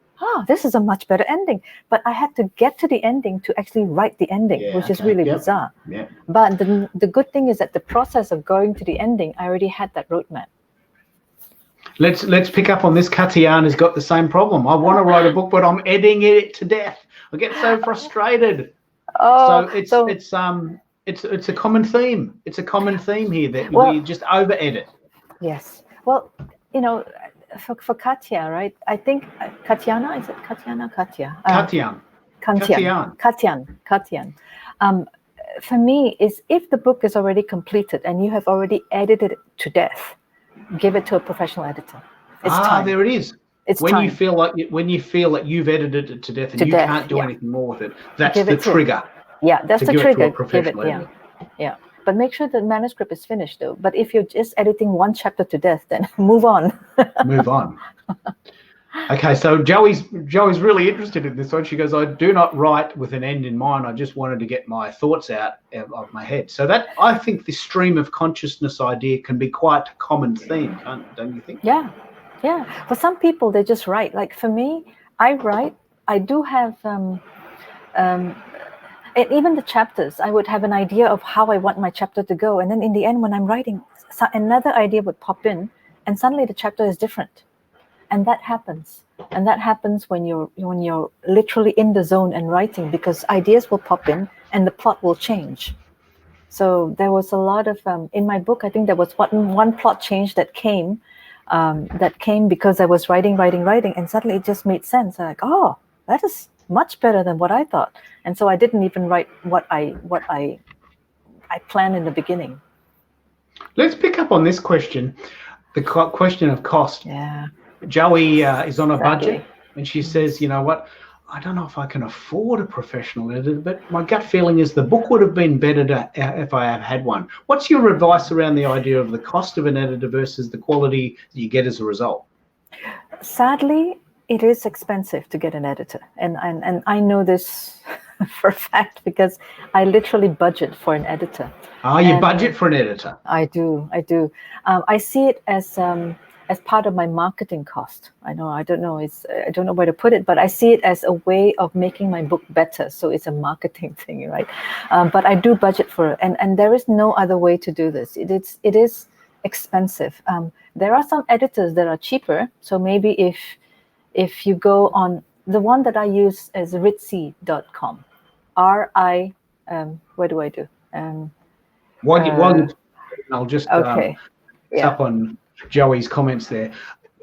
Speaker 2: this is a much better ending. But I had to get to the ending to actually write the ending, which is really bizarre.
Speaker 1: Yeah.
Speaker 2: But the good thing is that the process of going to the ending, I already had that roadmap.
Speaker 1: Let's pick up on this. Katiana's got the same problem. I want to write a book, but I'm editing it to death. I get so frustrated. So it's a common theme. It's a common theme here that we just over edit.
Speaker 2: Yes. Well, for Katya, right? I think Katiana, is it Katiana? Katya.
Speaker 1: Katyan.
Speaker 2: Katyan. for me is if the book is already completed and you have already edited it to death, give it to a professional editor. It's time.
Speaker 1: There it is.
Speaker 2: It's
Speaker 1: when
Speaker 2: time.
Speaker 1: you feel like you've edited it to death and you can't do anything more with it, that's
Speaker 2: give
Speaker 1: the
Speaker 2: it to,
Speaker 1: trigger.
Speaker 2: Yeah, that's the
Speaker 1: give
Speaker 2: trigger.
Speaker 1: It to a professional editor.
Speaker 2: Yeah. But make sure the manuscript is finished though. But if you're just editing one chapter to death, then move on.
Speaker 1: Move on. Okay, so Joey's really interested in this one. She goes, I do not write with an end in mind. I just wanted to get my thoughts out of my head. So that, I think this stream of consciousness idea can be quite a common theme, don't you think?
Speaker 2: Yeah. For some people, they just write. Like for me, I write. I do have, and even the chapters, I would have an idea of how I want my chapter to go. And then in the end, when I'm writing, another idea would pop in and suddenly the chapter is different. And that happens. And that happens when you're literally in the zone and writing, because ideas will pop in and the plot will change. So there was a lot of, in my book, I think there was one plot change that came because I was writing, and suddenly it just made sense. I'm like, oh, that is much better than what I thought. And so I didn't even write what I planned in the beginning. Let's
Speaker 1: pick up on this question, the question of cost.
Speaker 2: Yeah.
Speaker 1: Joey is on a budget, and she says, you know what, I don't know if I can afford a professional editor, but my gut feeling is the book would have been better if I had one. What's your advice around the idea of the cost of an editor versus the quality that you get as a result?
Speaker 2: Sadly, it is expensive to get an editor. And I know this for a fact because I literally budget for an editor.
Speaker 1: You budget for an editor?
Speaker 2: I do. I see it as part of my marketing cost. I don't know where to put it, but I see it as a way of making my book better. So it's a marketing thing, right? But I do budget for it, and there is no other way to do this. It is expensive. There are some editors that are cheaper. So maybe if you go on, the one that I use is ritzy.com. Where do I do?
Speaker 1: I'll just tap on Joey's comments there.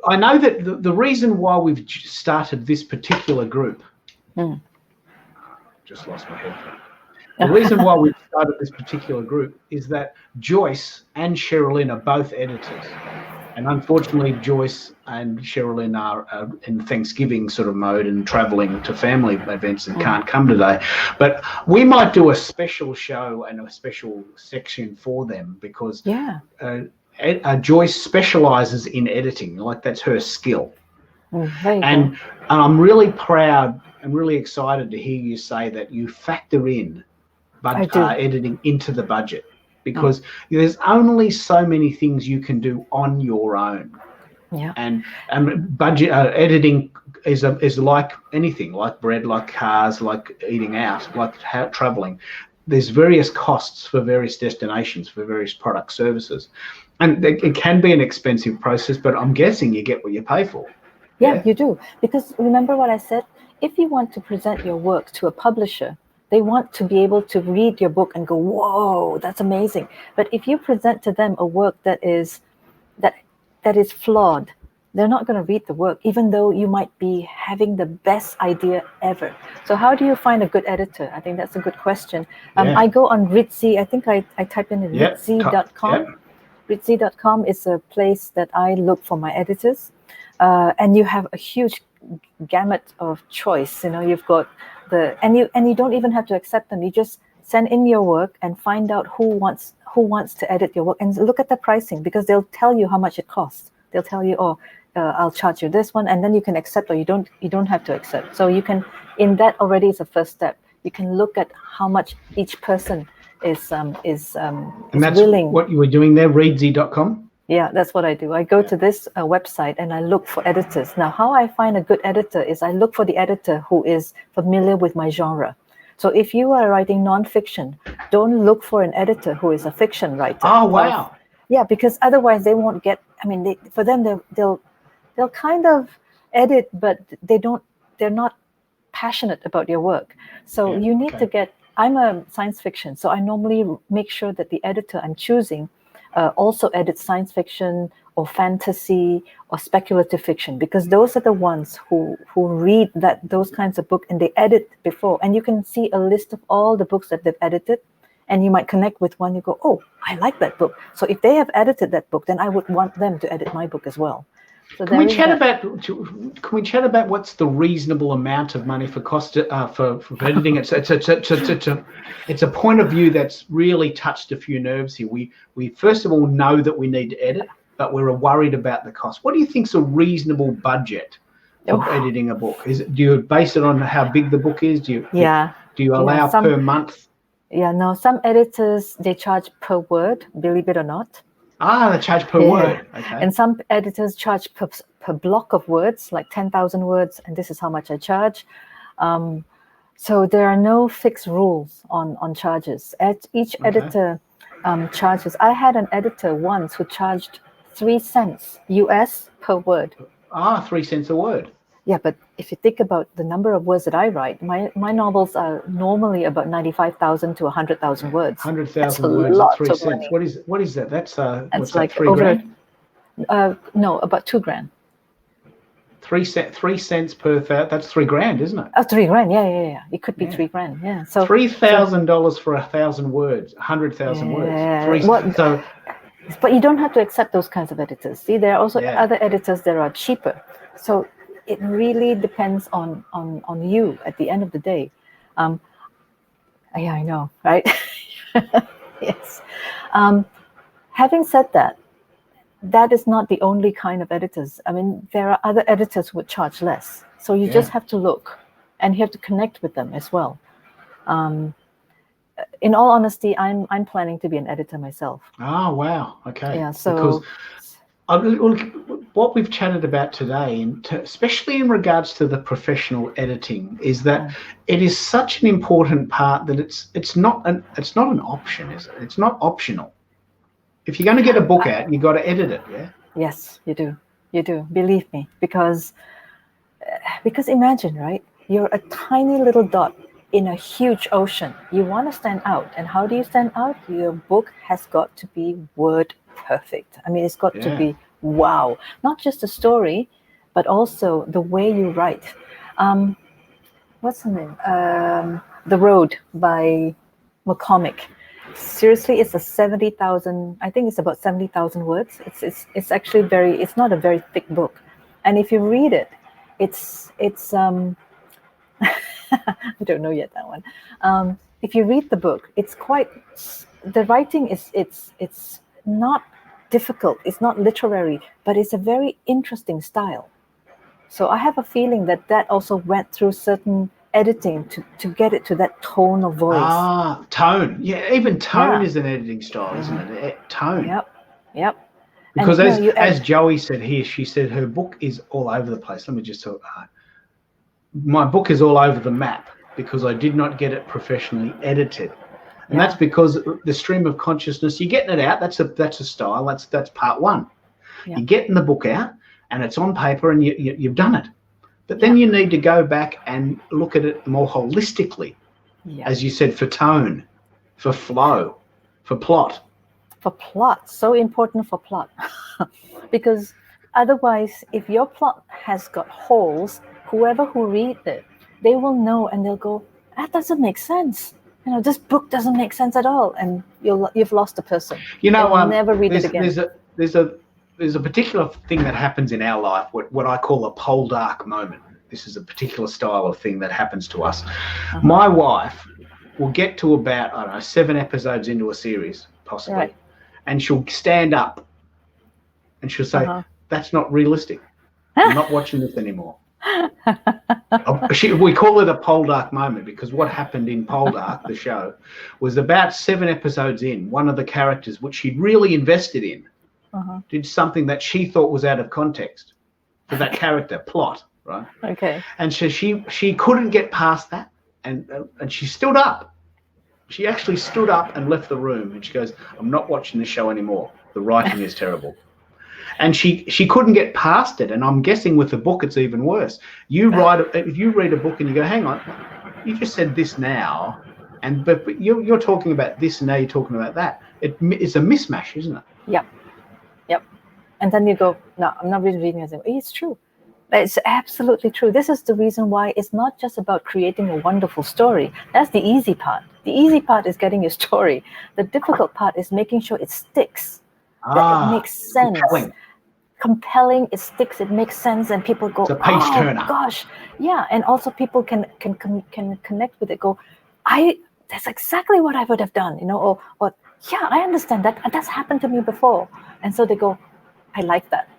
Speaker 1: I know that the reason why we've started this particular group, just lost my head. The reason why we've started this particular group is that Joyce and Sherilyn are both editors. And unfortunately, Joyce and Sherilyn are in Thanksgiving sort of mode and traveling to family events and can't come today. But we might do a special show and a special section for them because Joyce specializes in editing. Like, that's her skill. And I'm really proud and really excited to hear you say that you factor in editing into the budget, because there's only so many things you can do on your own. And budget editing is like anything, like bread, like cars, like eating out, like traveling. There's various costs for various destinations, for various product services. And it can be an expensive process, but I'm guessing you get what you pay for.
Speaker 2: Yeah, you do. Because remember what I said? If you want to present your work to a publisher, they want to be able to read your book and go, whoa, that's amazing. But if you present to them a work that is flawed, they're not going to read the work, even though you might be having the best idea ever. So how do you find a good editor? I think that's a good question. I go on Ritzy. I think I type in ritzy.com. Ritzy.com is a place that I look for my editors. And you have a huge gamut of choice. You've got and you don't even have to accept them. You just send in your work and find out who wants to edit your work, and look at the pricing, because they'll tell you how much it costs. They'll tell you, I'll charge you this one, and then you can accept, or you don't have to accept. So you can, in that already is a first step. You can look at how much each person is
Speaker 1: and that's
Speaker 2: willing.
Speaker 1: What you were doing there, readsy.com?
Speaker 2: Yeah, that's what I do. I go to this website and I look for editors. Now, how I find a good editor is I look for the editor who is familiar with my genre. So if you are writing nonfiction, don't look for an editor who is a fiction writer.
Speaker 1: Oh, wow.
Speaker 2: Yeah, because otherwise they won't get, for them, they'll kind of edit, but they're not passionate about your work. So you need to get, I'm a science fiction, so I normally make sure that the editor I'm choosing also edits science fiction or fantasy or speculative fiction, because those are the ones who read those kinds of books and they edit before. And you can see a list of all the books that they've edited, and you might connect with one. You go, oh, I like that book. So if they have edited that book, then I would want them to edit my book as well. So
Speaker 1: can we chat about what's the reasonable amount of money for cost for editing? It's a point of view that's really touched a few nerves here. We first of all know that we need to edit, but we're worried about the cost. What do you think's a reasonable budget of editing a book? Do you base it on how big the book is? Do you allow per month?
Speaker 2: Yeah, no. Some editors, they charge per word, believe it or not.
Speaker 1: They charge per word. Okay.
Speaker 2: And some editors charge per block of words, like 10,000 words, and this is how much I charge. So there are no fixed rules on charges. Each editor charges. I had an editor once who charged 3 cents US per word.
Speaker 1: 3 cents a word.
Speaker 2: Yeah, but if you think about the number of words that I write, my novels are normally about 95,000 to 100,000 words.
Speaker 1: 100,000 words at 3 cents. What is that? That's what's like that, $3,000?
Speaker 2: No, about $2,000.
Speaker 1: 3 cents per thousand. That's $3,000, isn't it?
Speaker 2: Oh, $3,000. Yeah. It could be $3,000. Yeah. So
Speaker 1: $3,000 for 1,000 words, 100,000 words.
Speaker 2: But you don't have to accept those kinds of editors. See, there are also other editors that are cheaper. So it really depends on you at the end of the day. Yeah, I know, right? Yes. Having said that, that is not the only kind of editors. I mean, there are other editors who would charge less. So you just have to look, and you have to connect with them as well. In all honesty, I'm planning to be an editor myself.
Speaker 1: Oh, wow. Okay.
Speaker 2: Yeah. So
Speaker 1: because what we've chatted about today, especially in regards to the professional editing, is that it is such an important part that it's not an option, is it? It's not optional. If you're going to get a book out, you've got to edit it. Yeah. Yes,
Speaker 2: you do. You do. Believe me, because imagine, right? You're a tiny little dot in a huge ocean. You want to stand out, and how do you stand out? Your book has got to be word perfect. I mean, it's got to be wow. Not just the story, but also the way you write. What's the name? The Road by McCormick. Seriously, it's a 70,000. I think it's about 70,000 words. It's actually it's not a very thick book, and if you read it, it's I don't know yet that one. If you read the book, it's the writing is it's not difficult. It's not literary, but it's a very interesting style. So I have a feeling that also went through certain editing to get it to that tone of voice.
Speaker 1: Tone. Yeah, even tone is an editing style, isn't it? Tone.
Speaker 2: Yep.
Speaker 1: Because as Joey said here, she said her book is all over the place. Let me just talk. My book is all over the map because I did not get it professionally edited. And that's because the stream of consciousness, you're getting it out. That's a style. That's part one. Yeah. You're getting the book out and it's on paper and you've done it. But then you need to go back and look at it more holistically, as you said, for tone, for flow, for plot.
Speaker 2: For plot, so important for plot. Because otherwise, if your plot has got holes, whoever who reads it, they will know and they'll go, that doesn't make sense. You know, this book doesn't make sense at all, and you've lost the person. You know, never read it again.
Speaker 1: There's a particular thing that happens in our life, what I call a Poldark Moment. This is a particular style of thing that happens to us. My wife will get to about 7 episodes into a series, possibly, and she'll stand up and she'll say, "That's not realistic. I'm not watching this anymore." We call it a Poldark Moment because what happened in Poldark, the show, was about 7 episodes in, one of the characters, which she'd really invested in, did something that she thought was out of context for that character plot, right?
Speaker 2: Okay.
Speaker 1: And so she couldn't get past that, and she stood up. She actually stood up and left the room, and she goes, "I'm not watching this show anymore. The writing is terrible." And she couldn't get past it. And I'm guessing with the book, it's even worse. If you read a book and you go, "Hang on, you just said this now, but you're talking about this and now you're talking about that." It's a mismatch, isn't it?
Speaker 2: Yep. And then you go, "No, I'm not really reading it." It's true. It's absolutely true. This is the reason why it's not just about creating a wonderful story. That's the easy part. The easy part is getting your story. The difficult part is making sure it sticks, that it makes sense. Compelling, it sticks, it makes sense, and people go,
Speaker 1: it's a page turner.
Speaker 2: Gosh, yeah. And also people can connect with it, go, that's exactly what I would have done, or yeah, I understand that. That's happened to me before. And so they go, I like that.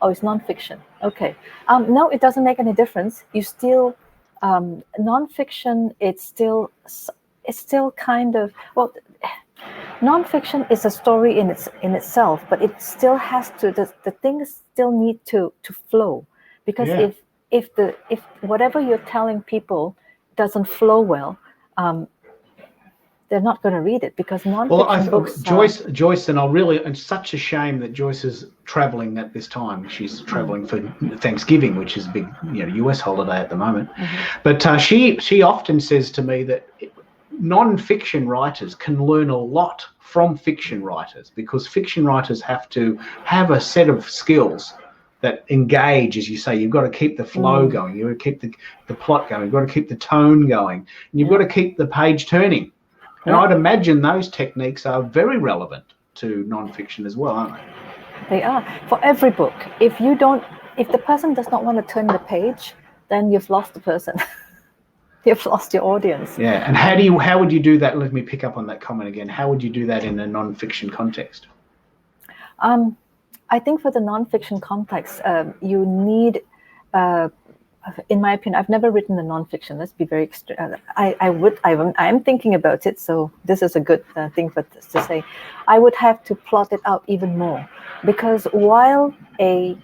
Speaker 2: Oh, it's nonfiction. Okay. No, it doesn't make any difference. You still, nonfiction, it's still kind of, well, nonfiction is a story in itself, but it still has to, the things still need to flow. Because if whatever you're telling people doesn't flow well, they're not going to read it, because nonfiction books.
Speaker 1: Joyce, and it's such a shame that Joyce is traveling at this time. She's traveling for Thanksgiving, which is a big, US holiday at the moment. But she often says to me that non-fiction writers can learn a lot from fiction writers, because fiction writers have to have a set of skills that engage, as you say. You've got to keep the flow going. You've got to keep the plot going. You've got to keep the tone going. And you've got to keep the page turning. And I'd imagine those techniques are very relevant to non-fiction as well, aren't they?
Speaker 2: They are. For every book. If the person does not want to turn the page, then you've lost the person. You've lost your audience.
Speaker 1: Yeah. And how would you do that? Let me pick up on that comment again. How would you do that in a non-fiction context?
Speaker 2: I think for the non-fiction context, you need, in my opinion, I've never written a non-fiction. Let's be very I'm thinking about it, so this is a good thing to say. I would have to plot it out even more, because while a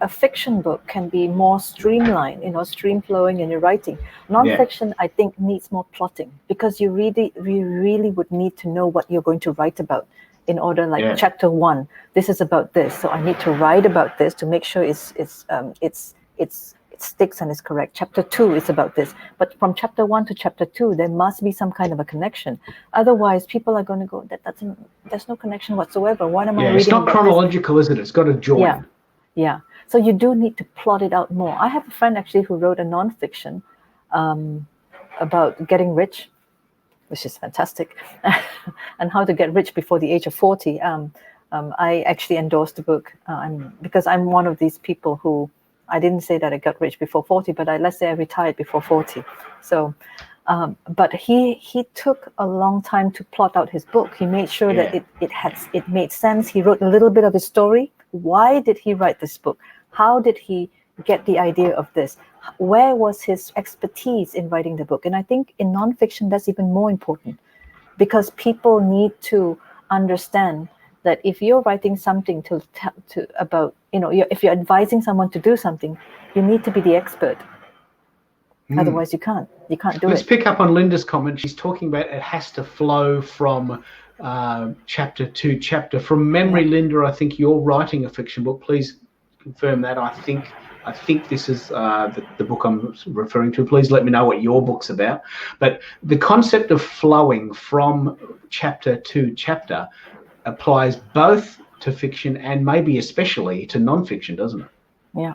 Speaker 2: fiction book can be more streamlined, stream flowing in your writing, non-fiction I think needs more plotting, because you really would need to know what you're going to write about. In order, chapter 1, this is about this, so I need to write about this to make sure it sticks and is correct. Chapter 2 is about this, but from chapter 1 to chapter 2, there must be some kind of a connection. Otherwise, people are going to go, there's no connection whatsoever. What am I reading?
Speaker 1: It's not chronological, is it? It's got to join.
Speaker 2: Yeah. So you do need to plot it out more. I have a friend actually who wrote a nonfiction about getting rich, which is fantastic, and how to get rich before the age of 40. I actually endorsed the book because I'm one of these people who, I didn't say that I got rich before 40, but let's say I retired before 40. So, but he took a long time to plot out his book. He made sure that it made sense. He wrote a little bit of his story. Why did he write this book? How did he get the idea of this? Where was his expertise in writing the book? And I think in nonfiction, that's even more important, because people need to understand that if you're writing something about, if you're advising someone to do something, you need to be the expert. Otherwise, you can't do it.
Speaker 1: Let's pick up on Linda's comment. She's talking about it has to flow from chapter to chapter. From memory, Linda, I think you're writing a fiction book. Please confirm that. I think this is the book I'm referring to. Please let me know what your book's about. But the concept of flowing from chapter to chapter applies both to fiction and maybe especially to non-fiction, doesn't it?
Speaker 2: Yeah.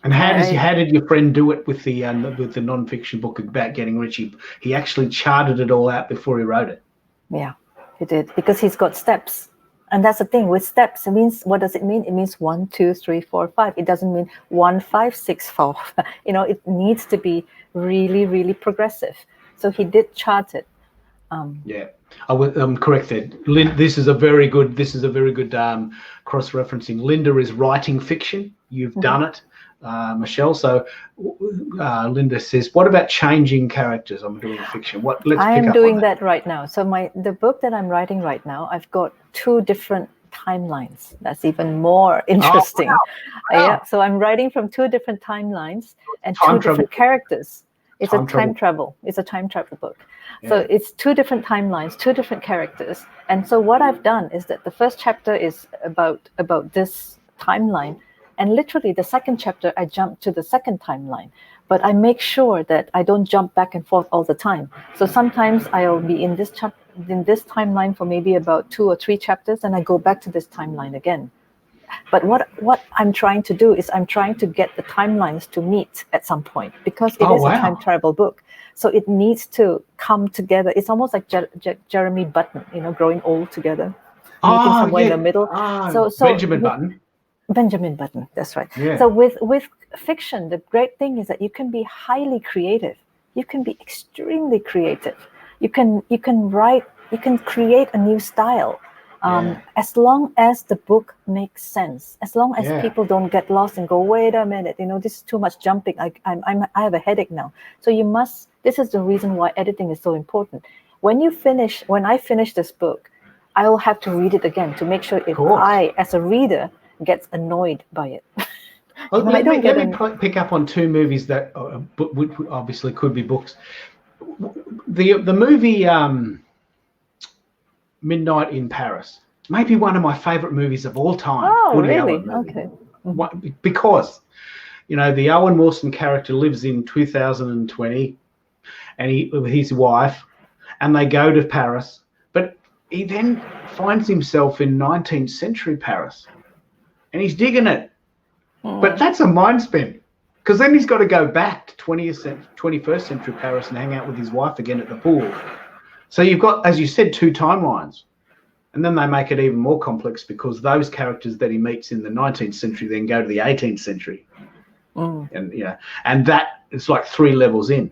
Speaker 1: And how did your friend do it with the non-fiction book about getting rich? He actually charted it all out before he wrote it. Yeah,
Speaker 2: he did, because he's got steps. And that's the thing with steps. It means, what does it mean? It means 1, 2, 3, 4, 5. It doesn't mean 1, 5, 6, 4. It needs to be really, really progressive. So he did chart it.
Speaker 1: I would correct that. This is a very good cross-referencing. Linda is writing fiction. You've done it, Michelle. So Linda says, what about changing characters? I'm doing fiction.
Speaker 2: I am doing that right now. So the book that I'm writing right now, I've got 2 different timelines. That's even more interesting.
Speaker 1: Oh, wow.
Speaker 2: Yeah. So I'm writing from 2 different timelines and 2 different characters. It's a time travel. It's a time travel book. Yeah. So it's 2 different timelines, 2 different characters. And so what I've done is that the first chapter is about this timeline. And literally the second chapter, I jump to the second timeline. But I make sure that I don't jump back and forth all the time. So sometimes I'll be in this timeline for maybe about 2 or 3 chapters, and I go back to this timeline again. But what I'm trying to do is I'm trying to get the timelines to meet at some point, because it is a time travel book. So it needs to come together. It's almost like Jeremy Button, growing old together, meeting somewhere in the middle. So
Speaker 1: Benjamin Button.
Speaker 2: Benjamin Button, that's right.
Speaker 1: Yeah.
Speaker 2: So with fiction, the great thing is that you can be highly creative. You can be extremely creative. You can write. You can create a new style. As long as the book makes sense, as long as people don't get lost and go, wait a minute, this is too much jumping. I have a headache now. So this is the reason why editing is so important. When I finish this book, I will have to read it again to make sure if I, as a reader, gets annoyed by it.
Speaker 1: Well, let me pick up on two movies that obviously could be books. The movie Midnight in Paris, maybe one of my favorite movies of all time.
Speaker 2: Oh, really? Okay.
Speaker 1: Because, the Owen Wilson character lives in 2020 and with his wife, and they go to Paris, but he then finds himself in 19th century Paris and he's digging it. But that's a mind spin, because then he's got to go back to 21st century Paris and hang out with his wife again at the pool. So you've got, as you said, two timelines. And then they make it even more complex because those characters that he meets in the 19th century then go to the 18th century. And that is like 3 levels in.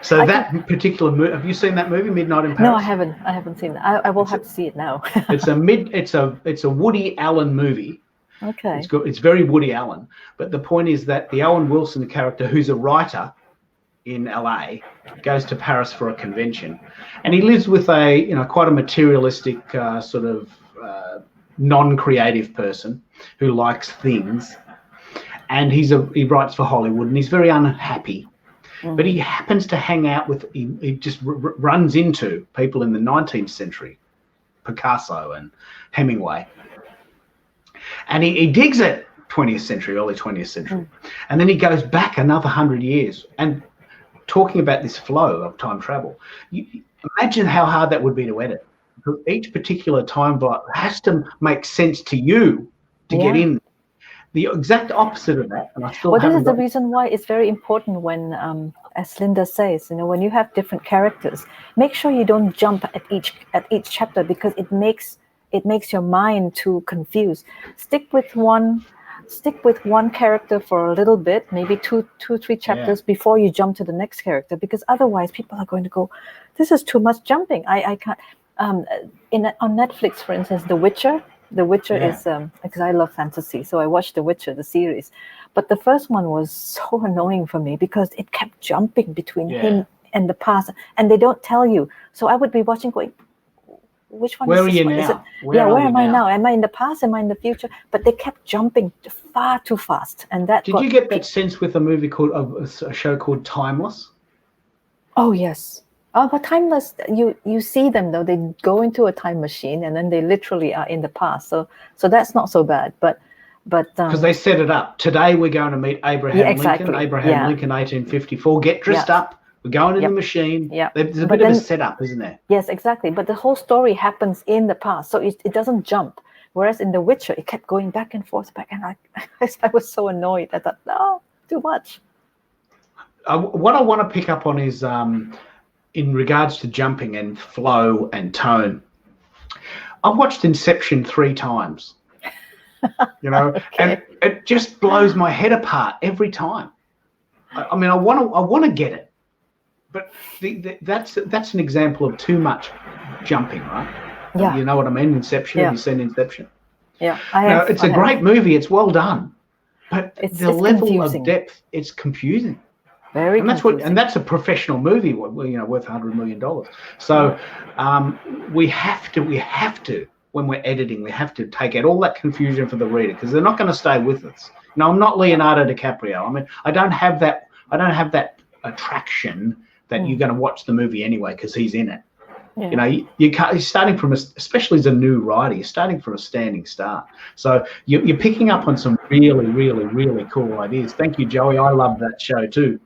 Speaker 1: So particular movie, have you seen that movie, Midnight in Paris?
Speaker 2: No, I haven't. I haven't seen it. I will have to see it now.
Speaker 1: It's a Woody Allen movie.
Speaker 2: Okay.
Speaker 1: It's very Woody Allen. But the point is that the Owen Wilson character, who's a writer in LA, goes to Paris for a convention, and he lives with quite a materialistic sort of non-creative person who likes things, and he writes for Hollywood, and he's very unhappy. But he happens to hang out with, he just runs into people in the 19th century, Picasso and Hemingway, and he digs it, 20th century, early 20th century, and then he goes back another 100 years and talking about this flow of time travel. Imagine how hard that would be to edit, because each particular time block has to make sense to you to get in. The exact opposite of that, and I still
Speaker 2: this is the reason why it's very important when, as Linda says, when you have different characters, make sure you don't jump at each chapter, because it makes your mind too confused. Stick with one character for a little bit, maybe two, 3 chapters before you jump to the next character, because otherwise people are going to go, this is too much jumping. I can't. On Netflix, for instance, The Witcher. The Witcher is because I love fantasy, so I watched The Witcher, the series. But the first one was so annoying for me because it kept jumping between him and the past, and they don't tell you. So I would be watching, going, which one?
Speaker 1: Where are you now?
Speaker 2: Where am I now? Am I in the past? Am I in the future? But they kept jumping far too fast, and that.
Speaker 1: Did you get that sense with a show called Timeless?
Speaker 2: Oh yes. Oh, but Timeless, you see them though. They go into a time machine and then they literally are in the past. So that's not so bad. But
Speaker 1: because they set it up. Today we're going to meet Abraham Lincoln. Abraham Lincoln, 1854. Get dressed up. We're going in the machine. Yeah. There's a bit of a setup, isn't there?
Speaker 2: Yes, exactly. But the whole story happens in the past, so it doesn't jump. Whereas in The Witcher, it kept going back and forth, and I was so annoyed. I thought, no, too much.
Speaker 1: What I want to pick up on is in regards to jumping and flow and tone. I've watched Inception 3 times, and it just blows my head apart every time. I mean, I want to get it, but that's an example of too much jumping, right?
Speaker 2: Yeah.
Speaker 1: You know what I mean? Inception.
Speaker 2: Yeah.
Speaker 1: Have you seen Inception?
Speaker 2: Yeah,
Speaker 1: it's a great movie. It's well done, but
Speaker 2: it's
Speaker 1: level
Speaker 2: confusing.
Speaker 1: of depth, it's confusing.
Speaker 2: Very confusing.
Speaker 1: And that's a professional movie, worth $100 million. So we have to, when we're editing, we have to take out all that confusion for the reader, because they're not going to stay with us. I'm not Leonardo DiCaprio. I mean, I don't have that attraction that you're going to watch the movie anyway because he's in it. Yeah. You can't. You're starting from especially as a new writer, you're starting from a standing start. So you're picking up on some really, really, really cool ideas. Thank you, Joey. I love that show too.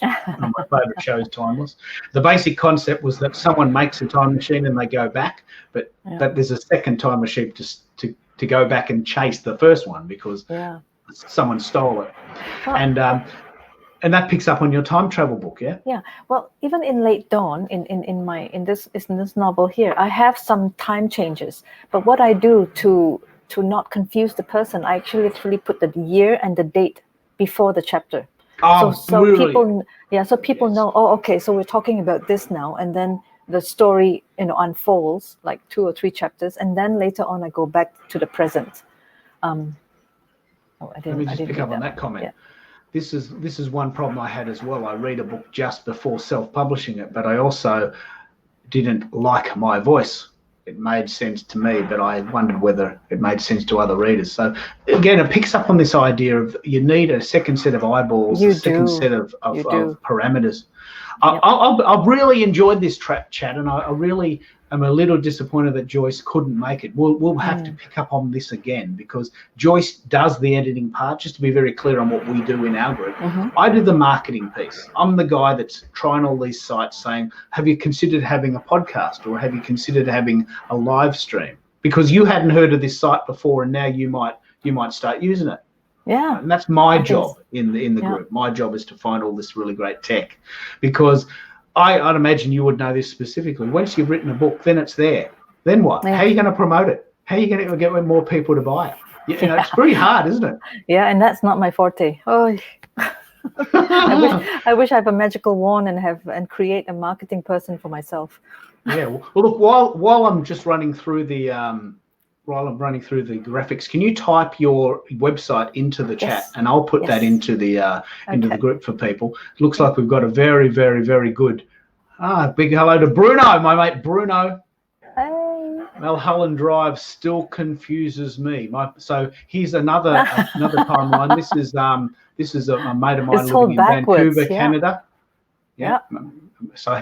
Speaker 1: One of my favourite shows, Timeless. The basic concept was that someone makes a time machine and they go back, but there's a second time machine to go back and chase the first one because someone stole it.
Speaker 2: Oh.
Speaker 1: And And that picks up on your time travel book, yeah?
Speaker 2: Yeah. Well, even in Late Dawn, in this novel here, I have some time changes. But what I do to not confuse the person, I actually literally put the year and the date before the chapter.
Speaker 1: Oh,
Speaker 2: so
Speaker 1: really?
Speaker 2: people
Speaker 1: Yes.
Speaker 2: know, oh, okay, so we're talking about this now, and then the story, unfolds like 2 or 3 chapters, and then later on I go back to the present.
Speaker 1: Let me just pick up on that comment.
Speaker 2: Yeah.
Speaker 1: This is one problem I had as well. I read a book just before self-publishing it, but I also didn't like my voice. It made sense to me, but I wondered whether it made sense to other readers. So again, it picks up on this idea of you need a second set of eyeballs, a second set of parameters. Yep. I've really enjoyed this chat, and I really am a little disappointed that Joyce couldn't make it. We'll have to pick up on this again, because Joyce does the editing part. Just to be very clear on what we do in our group, I do the marketing piece. I'm the guy that's trying all these sites saying, have you considered having a podcast, or have you considered having a live stream? Because you hadn't heard of this site before, and now you might start using it.
Speaker 2: Yeah.
Speaker 1: And that's my job in the group. My job is to find all this really great tech, because I'd imagine you would know this specifically. Once you've written a book, then it's there. Then what?
Speaker 2: Yeah.
Speaker 1: How are you going to promote it? How are you going to get more people to buy it? You know, it's pretty hard, isn't it?
Speaker 2: Yeah, and that's not my forte. Oh, I wish I have a magical wand and create a marketing person for myself.
Speaker 1: Yeah. Well, look, while I'm just running through the graphics, can you type your website into the chat, and I'll put that into the group for people. It looks like we've got a very, very, very good big hello to Bruno, my mate Bruno.
Speaker 2: Hey.
Speaker 1: Mulholland Drive still confuses me. So here's another timeline. This is a mate of mine living in Vancouver, Canada. Yeah. So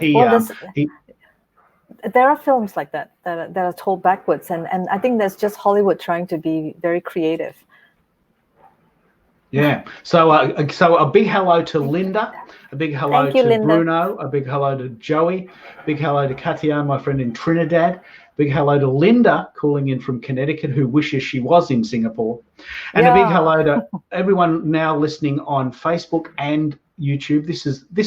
Speaker 2: there are films like that are told backwards, and I think that's just Hollywood trying to be very creative.
Speaker 1: Yeah. So a big hello to Linda, a big hello to Linda. Bruno, a big hello to Joey, big hello to Katia, my friend in Trinidad, big hello to Linda calling in from Connecticut, who wishes she was in Singapore, and a big hello to everyone now listening on Facebook and YouTube. This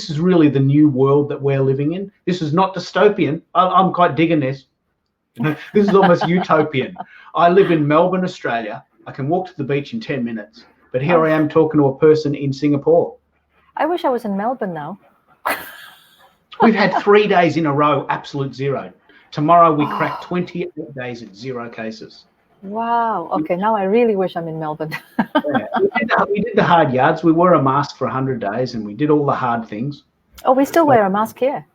Speaker 1: is really the new world that we're living in. This is not dystopian. I'm quite digging this. This is almost utopian. I live in Melbourne, Australia. I can walk to the beach in 10 minutes, but here I am talking to a person in Singapore.
Speaker 2: I wish I was in Melbourne now.
Speaker 1: We've had 3 days in a row, absolute zero. Tomorrow we crack 28 days at 0 cases.
Speaker 2: Wow. Okay, now I really wish I'm in Melbourne.
Speaker 1: We did the hard yards. We wore a mask for 100 days, and we did all the hard things.
Speaker 2: Oh, we still wear a mask here.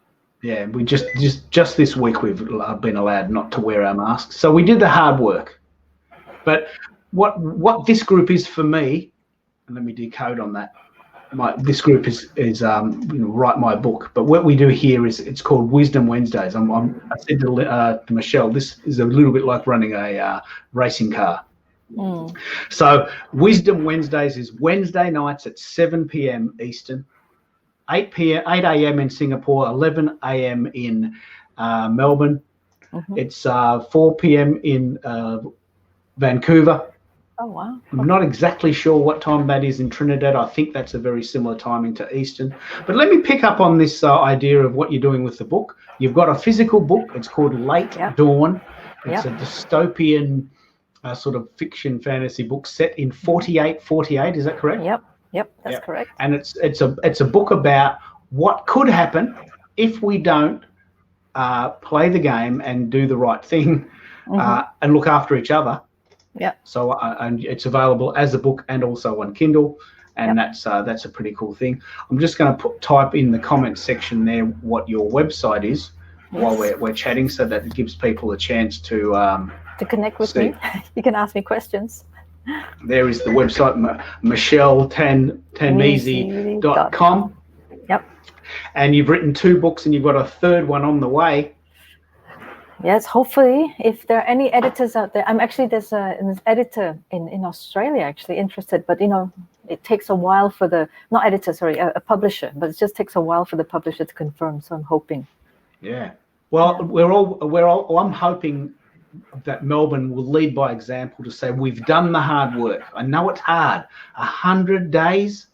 Speaker 1: Yeah, we just this week we've been allowed not to wear our masks. So we did the hard work. But what this group is for me, and let me decode on that. This group is write my book, but what we do here is it's called Wisdom Wednesdays. I said to Michelle, this is a little bit like running a racing car. So Wisdom Wednesdays is Wednesday nights at 7 p.m. Eastern, 8 a.m. in Singapore, 11 a.m. in Melbourne. It's 4 p.m. in Vancouver.
Speaker 2: Oh, wow.
Speaker 1: I'm not exactly sure what time that is in Trinidad. I think that's a very similar timing to Eastern. But let me pick up on this idea of what you're doing with the book. You've got a physical book. It's called Late Dawn. It's a dystopian sort of fiction fantasy book set in 4848. Is that correct?
Speaker 2: Yep, that's correct.
Speaker 1: And it's a book about what could happen if we don't play the game and do the right thing and look after each other.
Speaker 2: Yeah.
Speaker 1: So and it's available as a book and also on Kindle, and that's a pretty cool thing. I'm just going to type in the comments section there what your website is while we're chatting, so that it gives people a chance to
Speaker 2: connect with me. You can ask me questions.
Speaker 1: There is the website, Michelle Tanmizi.com.
Speaker 2: Yep.
Speaker 1: And you've written 2 books, and you've got a 3rd one on the way.
Speaker 2: Yes, hopefully, if there are any editors out there. There's an editor in Australia actually interested, but it takes a while for a publisher, but it just takes a while for the publisher to confirm. So I'm hoping. Yeah.
Speaker 1: Well, I'm hoping that Melbourne will lead by example to say we've done the hard work. I know it's hard. 100 days.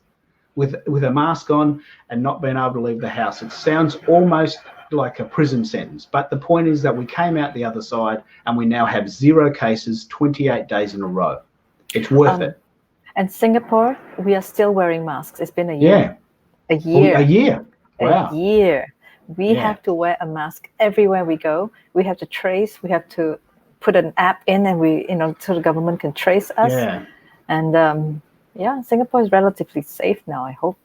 Speaker 1: with a mask on and not being able to leave the house. It sounds almost like a prison sentence, but the point is that we came out the other side and we now have 0 cases 28 days in a row. It's worth it.
Speaker 2: And Singapore, we are still wearing masks. It's been a year.
Speaker 1: Yeah.
Speaker 2: A year.
Speaker 1: A year. Wow.
Speaker 2: A year. We have to wear a mask everywhere we go. We have to trace. We have to put an app in, and so the government can trace us.
Speaker 1: Yeah.
Speaker 2: And Singapore is relatively safe now, I hope.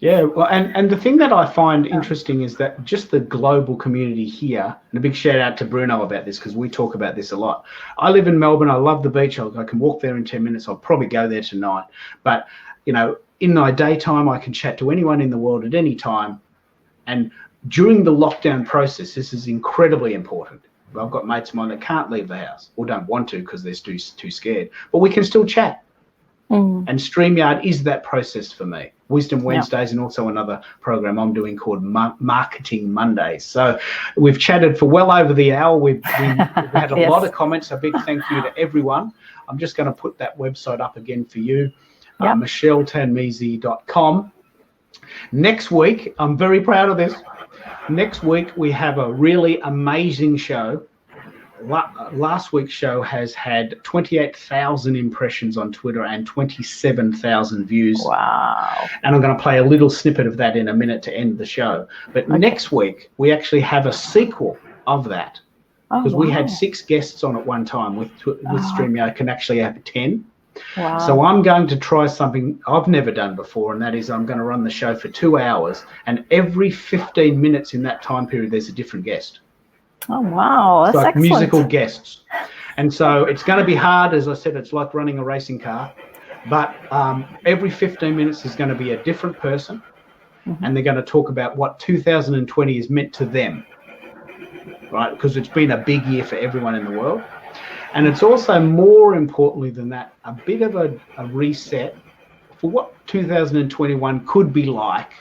Speaker 1: Yeah, well, and the thing that I find interesting is that just the global community here, and a big shout out to Bruno about this because we talk about this a lot. I live in Melbourne. I love the beach. I can walk there in 10 minutes. I'll probably go there tonight. But, in my daytime, I can chat to anyone in the world at any time. And during the lockdown process, this is incredibly important. I've got mates of mine that can't leave the house or don't want to because they're too scared. But we can still chat. And StreamYard is that process for me. Wisdom Wednesdays and also another program I'm doing called Marketing Mondays. So we've chatted for well over the hour. We've had a lot of comments. A big thank you to everyone. I'm just going to put that website up again for you, michelletanmizi.com. Next week, I'm very proud of this. Next week, we have a really amazing show. Last week's show has had 28,000 impressions on Twitter and 27,000 views.
Speaker 2: Wow.
Speaker 1: And I'm going to play a little snippet of that in a minute to end the show. But next week, we actually have a sequel of that. Because we had 6 guests on at one time. With StreamYard can actually have 10.
Speaker 2: Wow.
Speaker 1: So I'm going to try something I've never done before, and that is I'm going to run the show for 2 hours. And every 15 minutes in that time period, there's a different guest.
Speaker 2: Oh, wow. That's
Speaker 1: like
Speaker 2: excellent.
Speaker 1: Musical guests. And so it's going to be hard. As I said, it's like running a racing car. But every 15 minutes is going to be a different person. And they're going to talk about what 2020 is meant to them. Right? Because it's been a big year for everyone in the world. And it's also, more importantly than that, a bit of a reset for what 2021 could be like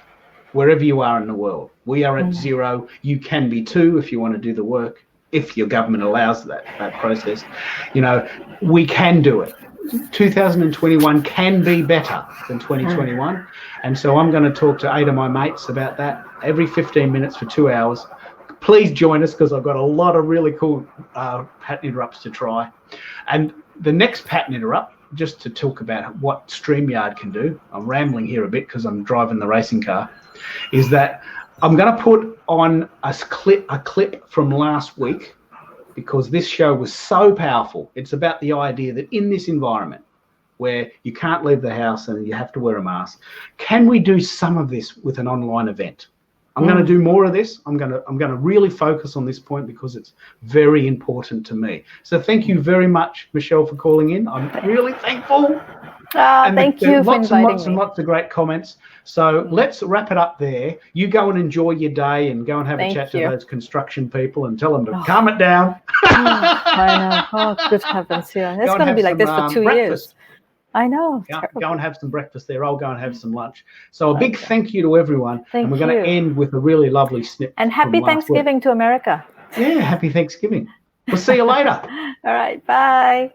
Speaker 1: wherever you are in the world. We are at 0. You can be too if you want to do the work, if your government allows that process. We can do it. 2021 can be better than 2021. And so I'm going to talk to 8 of my mates about that every 15 minutes for 2 hours. Please join us because I've got a lot of really cool patent interrupts to try. And the next patent interrupt, just to talk about what StreamYard can do, I'm rambling here a bit because I'm driving the racing car, is that I'm going to put on a clip from last week because this show was so powerful. It's about the idea that in this environment where you can't leave the house and you have to wear a mask, can we do some of this with an online event? I'm going to do more of this. I'm going to really focus on this point because it's very important to me. So thank you very much, Michelle, for calling in. I'm really thankful.
Speaker 2: Thank you for inviting me.
Speaker 1: And lots of great comments. So let's wrap it up there. You go and enjoy your day and go and have a chat to those construction people and tell them to calm it down.
Speaker 2: I know. Oh, good heavens. Yeah. It's going to be like this for 2 years. I know.
Speaker 1: Go and have some breakfast there. I'll go and have some lunch. So a big thank you to everyone. And we're going to end with a really lovely snip.
Speaker 2: And happy Thanksgiving to America.
Speaker 1: Yeah, happy Thanksgiving. We'll see you later.
Speaker 2: All right. Bye.